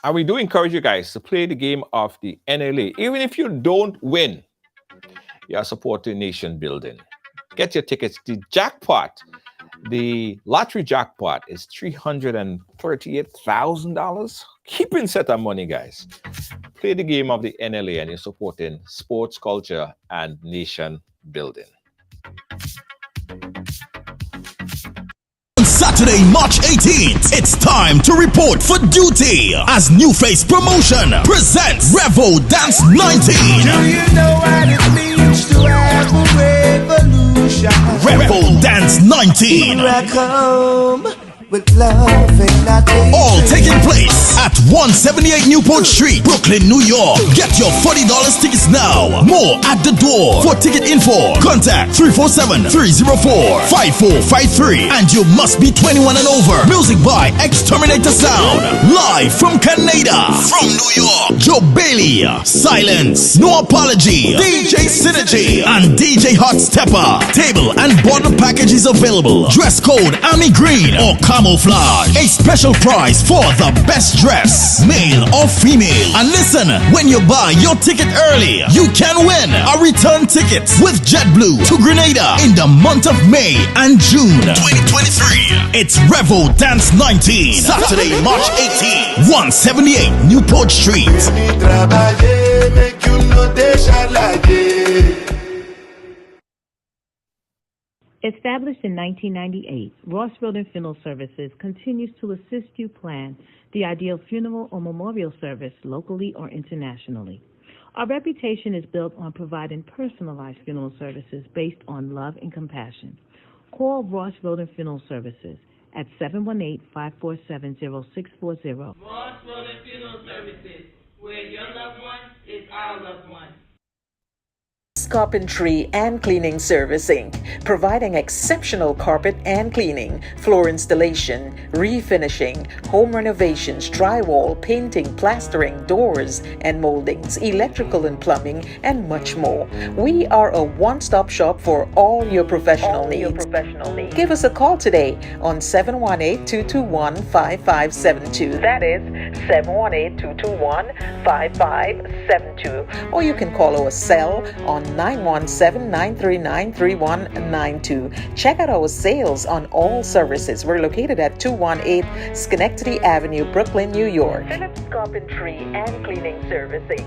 And we do encourage you guys to play the game of the NLA. Even if you don't win, you are supporting nation building. Get your tickets. The jackpot, the lottery jackpot is $338,000. Keep in set of money, guys. Play the game of the NLA and you're supporting sports, culture, and nation building. Saturday, March 18th, it's time to report for duty as New Face Promotion presents Revo Dance 19. Do you know what it means to have a revolution? Revo Dance 19. Here I come with love and nothing. All taking place at 178 Newport Street, Brooklyn, New York. Get your $40 tickets now. More at the door. For ticket info, contact 347-304-5453. And you must be 21 and over. Music by Exterminator Sound. Live from Canada. From New York, Joe Bailey. Silence, No Apology, DJ Synergy, and DJ Hot Stepper. Table and bottle package is available. Dress code Army Green or camouflage. A special prize for the best dress, male or female. And listen, when you buy your ticket early, you can win a return ticket with JetBlue to Grenada in the month of May and June 2023. It's Revo Dance 19, Saturday, March 18, 178 Newport Street. Established in 1998, Ross Road Funeral Services continues to assist you plan the ideal funeral or memorial service locally or internationally. Our reputation is built on providing personalized funeral services based on love and compassion. Call Ross Road Funeral Services at 718-547-0640. Ross Road Funeral Services, where your loved one is our loved one. Carpentry and Cleaning Servicing, providing exceptional carpet and cleaning, floor installation, refinishing, home renovations, drywall, painting, plastering, doors and moldings, electrical and plumbing, and much more. We are a one-stop shop for all your professional needs. Give us a call today on 718-221-5572. That is 718-221-5572. Or you can call our cell on 917-939-3192. Check out our sales on all services. We're located at 218 Schenectady Avenue, Brooklyn, New York. Phillips Carpentry and Cleaning Servicing.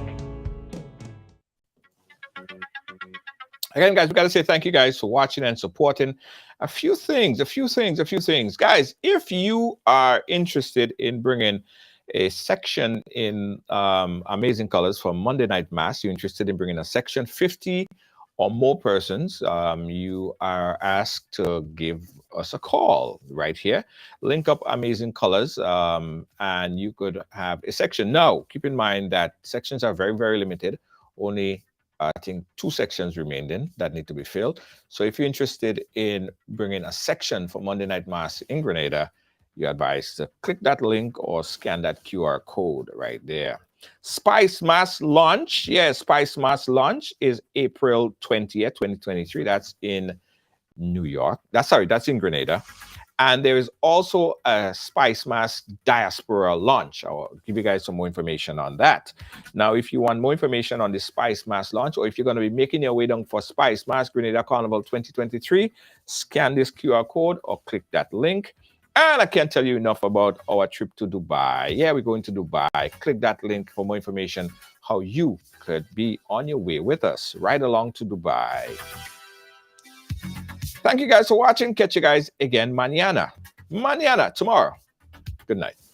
Again, guys, we got to say thank you guys for watching and supporting. A few things. Guys, if you are interested in bringing a section in Amazing Colors for Monday Night Mass, you're interested in bringing a section, 50 or more persons, you are asked to give us a call right here. Link up Amazing Colors, and you could have a section. Now, keep in mind that sections are very, very limited. Only, I think, 2 sections remaining that need to be filled. So if you're interested in bringing a section for Monday Night Mass in Grenada, you're advised to click that link or scan that QR code right there. Spice Mass launch. Yes, Spice Mass launch is April 20th, 2023. That's in New York. That's in Grenada. And there is also a Spice Mass Diaspora launch. I'll give you guys some more information on that. Now, if you want more information on the Spice Mass launch, or if you're going to be making your way down for Spice Mass Grenada Carnival 2023, scan this QR code or click that link. And I can't tell you enough about our trip to Dubai. Yeah, we're going to Dubai. Click that link for more information how you could be on your way with us right along to Dubai. Thank you guys for watching. Catch you guys again mañana. Tomorrow. Good night.